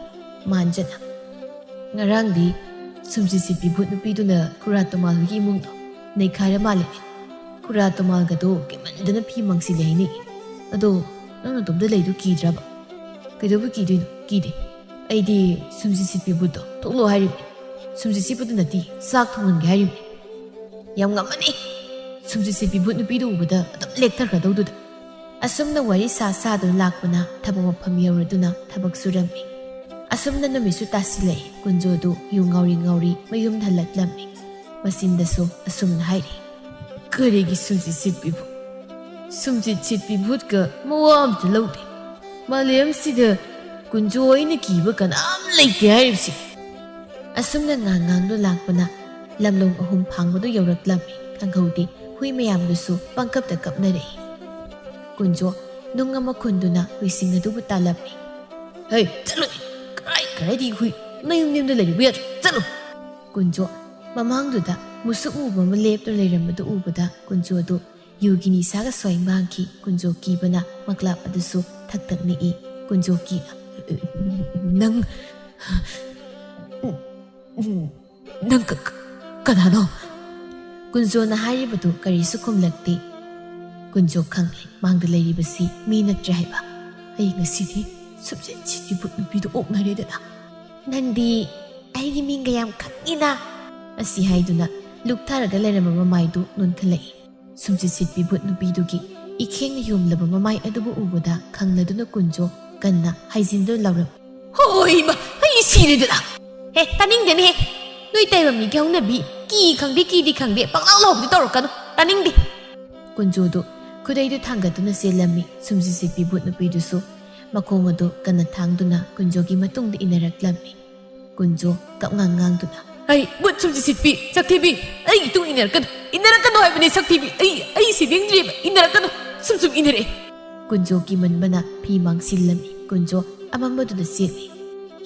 ꯃꯥꯟꯖꯅ ꯉꯔꯥꯡꯗꯤ ꯁꯨꯝꯁꯤꯠ ꯁꯤꯠꯄꯤ ꯚꯨꯠ ꯅꯨꯄꯤꯗꯨꯅ ꯈꯨꯔꯥ ꯇꯣꯃꯥꯜꯒꯤ ꯏꯃꯨꯡꯗꯣ ꯅꯩꯈꯥꯏꯔ ꯃꯥꯜꯂꯤꯅꯦ ꯈꯨꯔꯥ ꯇꯣꯃꯥꯜꯒꯗꯣ ꯀꯦꯃꯟꯗꯅ ꯐꯤ ꯃꯪꯁꯤꯜꯂꯦ ꯍꯥꯏꯅꯩ ꯑꯗꯣ ꯅꯪ ꯑꯇꯣꯝꯗ ꯂꯩꯗꯨ ꯀꯤꯗ꯭ꯔꯕ ꯀꯩꯗꯧꯕ ꯀꯤꯗꯣꯏꯅꯣ ꯀꯤꯗꯦ ꯑꯩꯗꯤ ꯁꯨꯝꯁꯤꯠ ꯁꯤꯠꯄꯤ ꯚꯨꯠꯇꯣ ꯊꯣꯛꯂꯣ ꯍꯥꯏꯔꯤꯕꯅꯤ ꯁꯨꯝꯁꯤꯠ ꯁꯤꯠꯄꯗꯨ ꯅꯠꯇꯦ ꯆꯥꯛ ꯊꯣꯡꯍꯟꯒꯦ ꯍꯥꯏꯔꯤꯕꯅꯤ ꯌꯥꯝ ꯉꯝꯃꯅꯤ ꯁꯨꯝꯁꯤꯠ ꯁꯤꯠꯄꯤ ꯚꯨꯠ ꯅꯨꯄꯤꯗꯨ ꯎꯕꯗ ꯑꯗꯨꯝ ꯂꯦꯛꯊꯈ꯭ꯔꯗꯧꯗꯨꯗ ꯑꯁꯨꯝꯅ ꯋꯥꯔꯤ ꯁꯥꯗꯨꯅ ꯂꯥꯛꯄꯅ ꯊꯕꯛ ꯃꯐꯝ ꯌꯧꯔꯗꯨꯅ ꯊꯕꯛ ꯁꯨꯔꯝꯃꯤ ꯑꯁꯨꯝꯅ ꯅꯨꯃꯤꯠꯁꯨ ꯇꯥꯁꯤꯜꯂꯛꯏ ꯀꯨꯟꯖꯣꯗꯨ ꯌꯨ ꯉꯥꯎꯔꯤ ꯃꯌꯨꯝꯗ ꯍꯜꯂꯛꯂꯝꯃꯤ ꯃꯆꯤꯟꯗꯁꯨ ꯑꯁꯨꯝꯅ ꯍꯥꯏꯔꯤ ꯀꯔꯤꯒꯤ ꯁꯨꯝꯁꯤꯠ ꯁꯤꯠꯄꯤ ꯚꯨꯠꯀ ꯃꯋꯥ ꯑꯝꯇ ꯂꯧꯗꯦ ꯃꯥꯂꯦꯝꯁꯤꯗ ꯀꯨꯟꯖꯣ ꯑꯩꯅ ꯀꯤꯕ ꯀꯅꯥꯝ ꯂꯩꯇꯦ ꯍꯥꯏꯔꯤꯕꯁꯤ ꯑꯁꯨꯝꯅ ꯉꯥꯡꯗꯨ ꯂꯥꯛꯄꯅ ꯂꯝꯂꯣꯡ 3 ꯐꯥꯡꯕꯗꯨ ꯌꯧꯔꯛꯂꯝꯃꯤ ꯈꯪꯍꯧꯗꯦ ꯍꯨꯏ ꯃꯌꯥꯝꯗꯨꯁꯨ ꯄꯪꯀꯞꯇ ꯀꯞꯅꯔꯛꯏ ꯀꯨꯟꯖꯣ ꯅꯨꯡ ꯑꯃ ꯈꯨꯟꯗꯨꯅ ꯍꯨꯏꯁꯤꯡ ꯑꯗꯨꯕꯨ ꯇꯥꯜꯂꯝꯃꯤ ꯍꯩ ꯆꯠꯂꯨ ꯀꯔꯥꯏꯗꯤ ꯍꯨꯏ ꯅꯌꯨꯝꯗ ꯂꯩꯔꯤꯕ ꯌꯥꯗ꯭ꯔꯣ ꯆꯠꯂꯨ ꯀꯨꯟꯖꯣ ꯃꯃꯥꯡꯗꯨꯗ ꯃꯨꯁꯨꯛ ꯃꯨꯕ ꯑꯃ ꯂꯦꯞꯇꯨꯅ ꯂꯩꯔꯝꯕꯗꯨ ꯎꯕꯗ ꯀꯨꯟꯖꯣꯗꯨ ꯌꯨꯒꯤ ꯅꯤꯁꯥꯒ ꯁ꯭ꯋꯥꯏ ꯃꯥꯡꯈꯤ ꯀꯨꯟꯖꯣ ꯀꯤꯕꯅ ꯃꯛꯂꯥꯞ ꯑꯗꯨꯁꯨ ꯊꯛ ꯅꯤꯛꯏ ꯀꯨꯟꯖꯣ ꯀꯤꯅ ꯅꯪ ꯀꯅꯥꯅꯣ ꯀꯨꯟꯖꯣꯅ ꯍꯥꯏꯔꯤꯕꯗꯨ ꯀꯔꯤꯁꯨ ꯈꯨꯝꯂꯛꯇꯦ ꯀꯨꯟꯖꯣ ꯈꯪꯂꯦ ꯃꯥꯡꯗ ꯂꯩꯔꯤꯕꯁꯤ ꯃꯤ ꯅꯠꯇ꯭ꯔꯦ ꯍꯥꯏꯕ ꯑꯩ ꯉꯁꯤꯗꯤ ꯁꯨꯝꯁꯤꯠ ꯁꯤꯠꯄꯤ ꯚꯨꯠ ꯅꯨꯄꯤꯗꯨ ꯑꯣꯛꯅꯔꯦꯗꯅ ꯅꯪꯗꯤ ꯑꯩꯒꯤ ꯃꯤꯡꯒ ꯌꯥꯝ ꯈꯪꯉꯤꯅ ꯑꯁꯤ ꯍꯥꯏꯗꯨꯅ ꯂꯨꯛꯊꯔꯒ ꯂꯩꯔꯝꯕ ꯃꯃꯥꯏꯗꯨ ꯅꯣꯟꯈꯠꯂꯛꯏ ꯁꯨꯝꯁꯤꯠ ꯁꯤꯠꯄꯤ ꯚꯨꯠ ꯅꯨꯄꯤꯗꯨꯒꯤ ꯏꯈꯦꯡꯅ ꯌꯣꯝꯂꯕ ꯃꯃꯥꯏ ꯑꯗꯨꯕꯨ ꯎꯕꯗ ꯈꯪꯂꯗꯨꯅ ꯀꯨꯟꯖꯣ ꯀꯟꯅ ꯍꯥꯏꯖꯤꯟꯗꯨꯅ ꯂꯥꯎꯔꯝꯃꯤ ꯍꯣꯏꯃ ꯑꯩ ꯁꯤꯔꯦꯗꯅ ꯍꯦ ꯇꯥꯅꯤꯡꯗꯦꯅꯦꯍꯦ ꯅꯣꯏ ꯇꯩꯕ ꯃꯤꯒꯤ ꯍꯧꯅꯕꯤ ꯈꯪꯗꯦ ꯀꯤꯗꯤ ꯈꯪꯗꯦ ꯄꯪꯂꯥꯎ ꯂꯥꯎꯕꯗꯤ ꯇꯧꯔꯛꯀꯅꯨ ꯇꯥꯅꯤꯡꯗꯦ ꯀꯨꯟꯖꯣꯗꯨ ꯈꯨꯗꯩꯗꯨ ꯊꯥꯡꯒꯠꯇꯨꯅ ꯆꯦꯜꯂꯝꯃꯤ ꯁꯨꯝꯁꯤꯠ ꯁꯤꯠꯄꯤ ꯚꯨꯠ ꯅꯨꯄꯤꯗꯨꯁꯨ ꯃꯈꯣꯡ ꯑꯗꯨ ꯀꯟꯅ ꯊꯥꯡꯗꯨꯅ ꯀꯨꯟꯖꯣꯒꯤ ꯃꯇꯨꯡꯗ ꯏꯟꯅꯔꯛꯂꯝꯃꯤ ꯀꯨꯟꯖꯣ ꯉꯥꯡꯗꯨꯅ ꯑꯩ ꯚꯨꯠ ꯁꯨꯝꯁꯤꯠ ꯁꯤꯠꯄꯤ ꯁꯛꯊꯤꯕꯤ ꯑꯩꯒꯤ ꯇꯨꯡ ꯏꯟꯅꯔꯛꯀꯅꯨ ꯍꯥꯏꯕꯅꯤ ꯁꯛꯊꯤꯕꯤ ꯑꯩ ꯁꯤꯅꯤꯡꯗ꯭ꯔꯤꯕ ꯏꯟꯅꯔꯛꯀꯅꯨ ꯁꯨꯝ ꯏꯟꯅꯔꯛꯑꯦ ꯀꯨꯟꯖꯣ ꯀꯤꯃꯟꯕꯅ ꯐꯤ ꯃꯥꯡꯁꯤꯜꯂꯝꯃꯤ ꯀꯨꯟꯖꯣ ꯑꯃꯝꯕꯗꯨꯗ ꯆꯦꯜꯂꯤ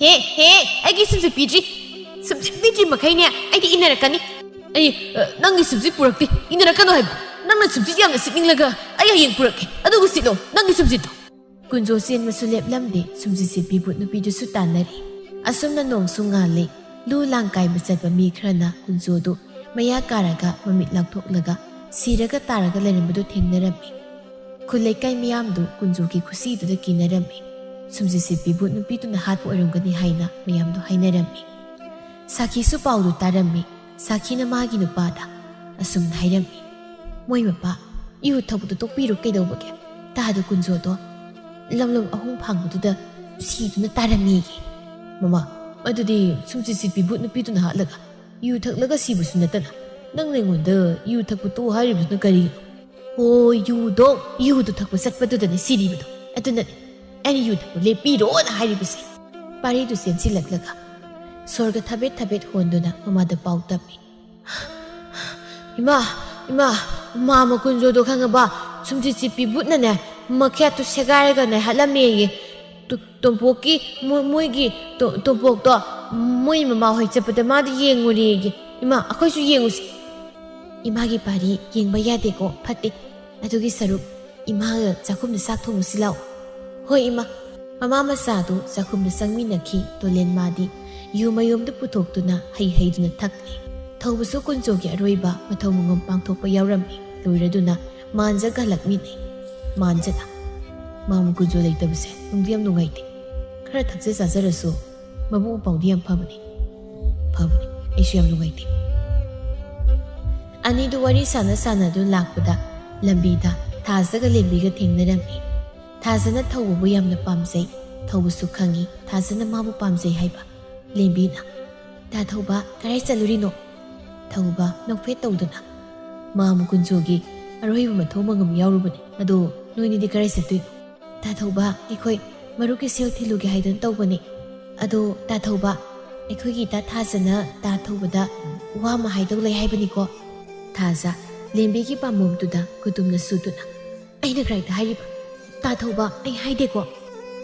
ꯍꯦ ꯑꯩꯒꯤ ꯁꯨꯝꯁꯤꯠ ꯄꯤꯗ꯭ꯔꯤ ꯃꯈꯩꯅꯦ ꯑꯩꯗꯤ ꯏꯟꯅꯔꯛꯀꯅꯤ ꯑꯩ ꯅꯪꯒꯤ ꯁꯨꯝꯁꯤꯠ ꯄꯨꯔꯛꯇꯦ ꯏꯟꯅꯔꯛꯀꯅꯨ ꯍꯥꯏꯕ ꯅꯪꯅ ꯁꯨꯝꯁꯤꯠ ꯌꯥꯝꯅ ꯁꯤꯠꯅꯤꯡꯂꯒ ꯑꯩ ꯍꯌꯦꯡ ꯄꯨꯔꯛꯀꯦ ꯑꯗꯨꯒ ꯁꯤꯠꯂꯣ ꯅꯪꯒꯤ ꯁꯨꯝꯁꯤꯠꯇꯣ ꯀꯨꯟꯖꯣ ꯆꯦꯟꯕꯁꯨ ꯂꯦꯞꯂꯝꯗꯦ ꯁꯨꯝꯁꯤꯠ ꯁꯤꯠꯄꯤ ꯚꯨꯠ ꯅꯨꯄꯤꯗꯨꯁꯨ ꯇꯥꯟꯅꯔꯤ ꯑꯁꯨꯝꯅ ꯅꯣꯡꯁꯨ ꯉꯥꯜꯂꯤ ꯂꯨ ꯂꯥꯡ ꯀꯥꯏꯕ ꯆꯠꯄ ꯃꯤ ꯈꯔꯅ ꯀꯨꯟꯖꯣꯗꯨ ꯃꯌꯥ ꯀꯥꯔꯒ ꯃꯃꯤꯠ ꯂꯥꯎꯊꯣꯛꯂꯒ ꯁꯤꯔꯒ ꯇꯥꯔꯒ ꯂꯩꯔꯝꯕꯗꯨ ꯊꯦꯡꯅꯔꯝꯃꯤ꯫ ꯈꯨꯜ ꯂꯩꯀꯥꯏ ꯃꯤꯌꯥꯝꯗꯨ ꯀꯨꯟꯖꯣꯒꯤ ꯈꯨꯁꯤꯗꯨꯗ ꯀꯤꯅꯔꯝꯃꯤ꯫ ꯁꯨꯝꯖꯤꯠ ꯁꯤꯠꯄꯤ ꯚꯨꯠ ꯅꯨꯄꯤꯗꯨꯅ ꯍꯥꯠꯄ ꯑꯣꯏꯔꯝꯒꯅꯤ ꯍꯥꯏꯅ ꯃꯌꯥꯝꯗꯨ ꯍꯥꯏꯅꯔꯝꯃꯤ꯫ ꯁꯥꯈꯤꯁꯨ ꯄꯥꯎꯗꯨ ꯇꯥꯔꯝꯃꯤ꯫ ꯁꯥꯈꯤꯅ ꯃꯥꯒꯤ ꯅꯨꯄꯥꯗ ꯑꯁꯨꯝꯅ ꯍꯥꯏꯔꯝꯃꯤ, ꯃꯣꯏ ꯃꯄꯥ ꯏꯍꯨ ꯊꯛꯄꯗꯨ ꯇꯣꯛꯄꯤꯔꯣ ꯀꯩꯗꯧꯕꯒꯦ? ꯇꯥꯗ ꯀꯨꯟꯖꯣꯗꯣ ꯂꯝꯂꯣꯡ ꯑꯍꯨꯝ ꯐꯥꯡꯕꯗꯨꯗ ꯁꯤꯗꯨꯅ ꯇꯥꯔꯝꯃꯤꯌꯦ꯫ ꯃꯃꯥ, ꯑꯗꯨꯗꯤ ꯁꯨꯝꯖꯤꯠ ꯁꯤꯠꯄꯤ ꯚꯨꯠ ꯅꯨꯄꯤꯗꯨꯅ ꯍꯥꯠꯂꯒ ꯌꯨ ꯊꯛꯂꯒ ꯁꯤꯕꯁꯨ ꯅꯠꯇꯅ ꯅꯪꯅ ꯑꯩꯉꯣꯟꯗ ꯌꯨ ꯊꯛꯄ ꯇꯣꯛ ꯍꯥꯏꯔꯤꯕꯗꯨꯅ ꯀꯔꯤꯒꯤꯅꯣ? ꯍꯣꯏ ꯌꯨꯗꯣ ꯊꯛꯄ ꯆꯠꯄꯗꯨꯗꯅꯦ ꯁꯤꯔꯤꯕꯗꯣ, ꯑꯗꯨꯅꯅꯦ ꯑꯩꯅ ꯌꯨ ꯊꯛꯄ ꯂꯦꯞꯄꯤꯔꯣꯅ ꯍꯥꯏꯔꯤꯕꯁꯦ꯫ ꯄꯥꯔꯤꯗꯨ ꯆꯦꯟꯁꯤꯜꯂꯛꯂꯒ ꯁꯣꯔꯒ ꯊꯕꯦꯠ ꯊꯕꯦꯠ ꯍꯣꯟꯗꯨꯅ ꯃꯃꯥꯗ ꯄꯥꯎ ꯇꯝꯃꯤ꯫ ꯏꯃꯥ ꯃꯥꯃ ꯀꯨꯟꯖꯣꯗꯣ ꯈꯪꯉꯕ? ꯁꯨꯝꯖꯤꯠ ꯁꯤꯠꯄꯤ ꯚꯨꯠꯅꯅꯦ ꯃꯈꯦꯠꯇꯨ ꯁꯦꯒꯥꯏꯔꯒꯅꯦ ꯍꯥꯠꯂꯝꯃꯦꯌꯦ꯫ ꯇꯣꯝꯄꯣꯛꯀꯤ ꯃꯣꯏꯒꯤ ꯇꯣꯝꯄꯣꯛꯇꯣ ꯃꯣꯏ ꯃꯃꯥ ꯍꯣꯏ ꯆꯠꯄꯗ ꯃꯥꯗꯤ ꯌꯦꯡꯉꯨꯔꯦꯌꯦ꯫ ꯏꯃꯥ ꯑꯩꯈꯣꯏꯁꯨ ꯌꯦꯡꯉꯨꯁꯤ꯫ ꯏꯃꯥꯒꯤ ꯄꯥꯔꯤ ꯌꯦꯡꯕ ꯌꯥꯗꯦꯀꯣ, ꯐꯠꯇꯦ꯫ ꯑꯗꯨꯒꯤ ꯁꯔꯨꯛ ꯏꯃꯥꯒ ꯆꯥꯛꯈꯨꯝꯗ ꯆꯥꯛ ꯊꯣꯡꯉꯨꯁꯤ ꯂꯥꯛꯑꯣ꯫ ꯍꯣꯏ ꯏꯃꯥ꯫ ꯃꯃꯥ ꯃꯆꯥꯗꯨ ꯆꯥꯛꯈꯨꯝꯗ ꯆꯪꯃꯤꯟꯅꯈꯤ꯫ ꯇꯣꯂꯦꯟ ꯃꯥꯗꯤ ꯌꯨ ꯃꯌꯨꯝꯗ ꯄꯨꯊꯣꯛꯇꯨꯅ ꯍꯩꯗꯨꯅ ꯊꯛꯂꯤ꯫ ꯊꯧꯕꯁꯨ ꯀꯨꯟꯖꯣꯒꯤ ꯑꯔꯣꯏꯕ ꯃꯊꯧ ꯃꯉꯝ ꯄꯥꯡꯊꯣꯛꯄ ꯌꯥꯎꯔꯝꯃꯤ꯫ ꯂꯣꯏꯔꯗꯨꯅ ꯃꯥꯟꯖꯒ ꯍꯜꯂꯛꯃꯤꯟꯅꯩ꯫ ꯃꯥꯟꯖꯅ, ꯃꯥꯃ ꯀꯨꯟꯖꯣ ꯂꯩꯇꯕꯁꯦ ꯅꯨꯡꯗꯤ ꯌꯥꯝ ꯅꯨꯡꯉꯥꯏꯇꯦ꯫ ꯈꯔ ꯊꯛꯆ ꯆꯥꯖꯔꯁꯨ ꯃꯕꯨꯡ ꯃꯧꯄꯥꯎꯗꯤ ꯌꯥꯝ ꯐꯕꯅꯤ꯫ ꯑꯩꯁꯨ ꯌꯥꯝ ꯅꯨꯡꯉꯥꯏꯇꯦ꯫ ꯑꯅꯤꯗꯨ ꯋꯥꯔꯤ ꯁꯥꯟꯅꯗꯨꯅ ꯂꯥꯛꯄꯗ ꯂꯝꯕꯤꯗ ꯊꯥꯖꯒ ꯂꯦꯝꯕꯤꯒ ꯊꯦꯡꯅꯔꯝꯃꯤ꯫ ꯊꯥꯖꯅ ꯊꯧꯕꯕꯨ ꯌꯥꯝꯅ ꯄꯥꯝꯖꯩ, ꯊꯧꯕꯁꯨ ꯈꯪꯏ ꯊꯥꯖꯅ ꯃꯥꯕꯨ ꯄꯥꯝꯖꯩ ꯍꯥꯏꯕ꯫ ꯂꯦꯝꯕꯤꯅ, ꯇꯥ ꯊꯧꯕ ꯀꯔꯥꯏ ꯆꯠꯂꯨꯔꯤꯅꯣ? ꯊꯧꯕ ꯅꯣꯛꯐꯦꯠ ꯇꯧꯗꯨꯅ, ꯃꯥꯃ ꯀꯨꯟꯖꯣꯒꯤ ꯑꯔꯣꯏꯕ ꯃꯊꯧ ꯃꯉꯝ ꯌꯥꯎꯔꯨꯕꯅꯤ꯫ ꯑꯗꯣ ꯅꯣꯏꯅꯤꯗꯤ ꯀꯔꯥꯏ ꯆꯠꯇꯣꯏꯅꯣ? ꯇꯥ ꯊꯧꯕ ꯑꯩꯈꯣꯏ ꯃꯔꯨꯞꯀꯤ ꯁꯦꯜ ꯊꯤꯜꯂꯨꯒꯦ ꯍꯥꯏꯗꯨꯅ ꯇꯧꯕꯅꯤ꯫ ꯑꯗꯣ ꯇꯥ ꯊꯧꯕ, ꯑꯩꯈꯣꯏꯒꯤ ꯏꯇꯥ ꯊꯥꯖꯅ ꯇꯥ ꯊꯧꯕꯗ ꯋꯥ ꯑꯃ ꯍꯥꯏꯗꯧ ꯂꯩ ꯍꯥꯏꯕꯅꯤꯀꯣ꯫ ꯊꯥꯖ ꯂꯦꯝꯕꯤꯒꯤ ꯄꯥꯝꯕꯣꯝꯗꯨꯗ ꯈꯨꯇꯨꯝꯅ ꯁꯨꯗꯨꯅ, ꯑꯩꯅ ꯀꯔꯥꯏꯗ ꯍꯥꯏꯔꯤꯕ? ꯇꯥ ꯊꯧꯕ ꯑꯩ ꯍꯥꯏꯗꯦꯀꯣ꯫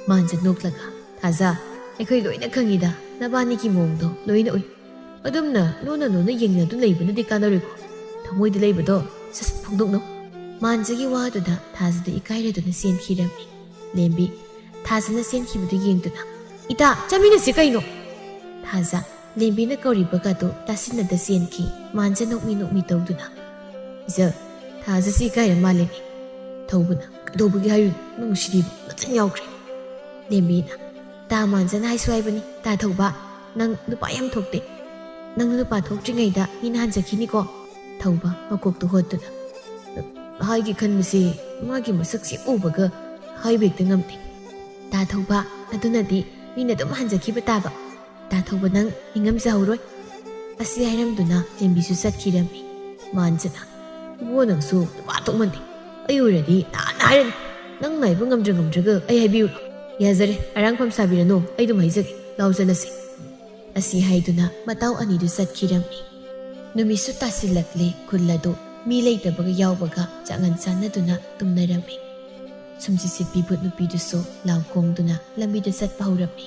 ꯃꯥꯟꯖ ꯅꯣꯛꯂꯒ, ꯊꯥꯖ ꯑꯩꯈꯣꯏ ꯂꯣꯏꯅ ꯈꯪꯏꯗ, ꯅꯕꯥꯅꯤꯒꯤ ꯃꯑꯣꯡꯗꯣ ꯂꯣꯏꯅ ꯎꯏ꯫ ꯑꯗꯨꯝꯅ ꯂꯣꯟꯅ ꯌꯦꯡꯅꯗꯨꯅ ꯂꯩꯕꯅꯗꯤ ꯀꯥꯟꯅꯔꯣꯏꯀꯣ꯫ ꯊꯃꯣꯏꯗ ꯂꯩꯕꯗꯣ ꯁꯠ ꯐꯣꯡꯗꯣꯛꯅꯧ꯫ ꯃꯥꯟꯖꯒꯤ ꯋꯥꯗꯨꯗ ꯊꯥꯖꯗ ꯏꯀꯥꯏꯔꯗꯨꯅ ꯆꯦꯟꯈꯤꯔꯝꯃꯤ꯫ ꯂꯦꯝꯕꯤ ꯊꯥꯖꯅ ꯆꯦꯟꯈꯤꯕꯗꯨ ꯌꯦꯡꯗꯨꯅ, ꯏꯇꯥ ꯆꯠꯃꯤꯟꯅꯁꯤ ꯀꯩꯅꯣ? ꯊꯥꯖ ꯂꯦꯝꯕꯤꯅ ꯀꯧꯔꯤꯕꯒꯗꯣ ꯇꯥꯁꯤꯟꯅꯗ ꯆꯦꯟꯈꯤ꯫ ꯃꯥꯟꯖ ꯅꯣꯛꯃꯤ ꯇꯧꯗꯨꯅ, ꯏꯖ ꯊꯥꯖꯁꯤ ꯏꯀꯥꯏꯔ ꯃꯥꯜꯂꯦꯅꯦ꯫ ꯊꯧꯕꯅ, ꯀꯩꯗꯧꯕꯒꯤ ꯍꯥꯏꯔꯤꯅꯣ? ꯅꯨꯡꯁꯤꯗꯤꯕ ꯅꯆꯤꯟ ꯌꯥꯎꯈ꯭ꯔꯦ꯫ ꯂꯦꯝꯕꯤꯅ, ꯇꯥ ꯃꯥꯟꯖꯅ ꯍꯥꯏꯁꯨ ꯍꯥꯏꯕꯅꯤ, ꯇꯥ ꯊꯧꯕ ꯅꯪ ꯅꯨꯄꯥ ꯌꯥꯝ ꯊꯣꯛꯇꯦ꯫ ꯅꯪꯅ ꯅꯨꯄꯥ ꯊꯣꯛꯇ꯭ꯔꯤꯉꯩꯗ ꯃꯤꯅ ꯍꯟꯖꯈꯤꯅꯤꯀꯣ꯫ ꯊꯧꯕ ꯃꯀꯣꯛꯇꯨ ꯍꯣꯠꯇꯨꯅ, ꯍꯥꯏꯒꯦ ꯈꯟꯕꯁꯤ ꯃꯥꯒꯤ ꯃꯁꯛꯁꯤ ꯎꯕꯒ ꯍꯥꯏꯕ ꯍꯦꯛꯇ ꯉꯝꯗꯦ꯫ ꯇꯥ ꯊꯧꯕ ꯑꯗꯨꯅꯗꯤ ꯃꯤꯅ ꯑꯗꯨꯝ ꯍꯟꯖꯈꯤꯕ ꯇꯥꯕ꯫ ꯇꯥ ꯊꯧꯕ ꯅꯪ ꯅꯤꯡꯉꯝꯖꯍꯧꯔꯣꯏ꯫ ꯑꯁꯤ ꯍꯥꯏꯔꯝꯗꯨꯅ ꯂꯦꯝꯕꯤꯁꯨ ꯆꯠꯈꯤꯔꯝꯃꯤ꯫ ꯃꯥꯟꯖꯅ, ꯏꯕꯨꯡꯉꯣ ꯅꯪꯁꯨ ꯅꯨꯄꯥ ꯊꯣꯛꯃꯟꯗꯦ꯫ ꯑꯩ ꯑꯣꯏꯔꯗꯤ ꯅꯍꯥꯟꯅ ꯍꯥꯏꯔꯅꯤ꯫ ꯅꯪꯅ ꯍꯥꯏꯕ ꯉꯝꯗ꯭ꯔꯒ ꯑꯩ ꯍꯥꯏꯕꯤꯌꯨꯔꯣ? ꯌꯥꯖꯔꯦ, ꯑꯔꯥꯡꯐꯝ ꯁꯥꯕꯤꯔꯅꯨ, ꯑꯩ ꯑꯗꯨꯝ ꯍꯩꯖꯒꯦ, ꯂꯥꯎ ꯆꯠꯂꯁꯤ꯫ ꯑꯁꯤ ꯍꯥꯏꯗꯨꯅ ꯃꯇꯥꯎ ꯑꯅꯤꯗꯨ ꯆꯠꯈꯤꯔꯝꯃꯤ꯫ ꯅꯨꯃꯤꯠꯁꯨ ꯇꯥꯁꯤꯜꯂꯛꯂꯦ꯫ ꯈꯨꯜ ꯑꯗꯨ ꯃꯤ ꯂꯩꯇꯕꯒ ꯌꯥꯎꯕꯒ ꯆꯥꯡꯉꯟ ꯆꯥꯟꯅꯗꯨꯅ ꯇꯨꯝꯅꯔꯝꯃꯤ꯫ ꯁꯨꯝꯖꯤꯠ ꯁꯤꯠꯄꯤ ꯚꯨꯠ ꯅꯨꯄꯤꯗꯨꯁꯨ ꯂꯥꯎ ꯈꯣꯡꯗꯨꯅ ꯂꯝꯕꯤꯗ ꯆꯠꯄ ꯍꯧꯔꯝꯃꯤ꯫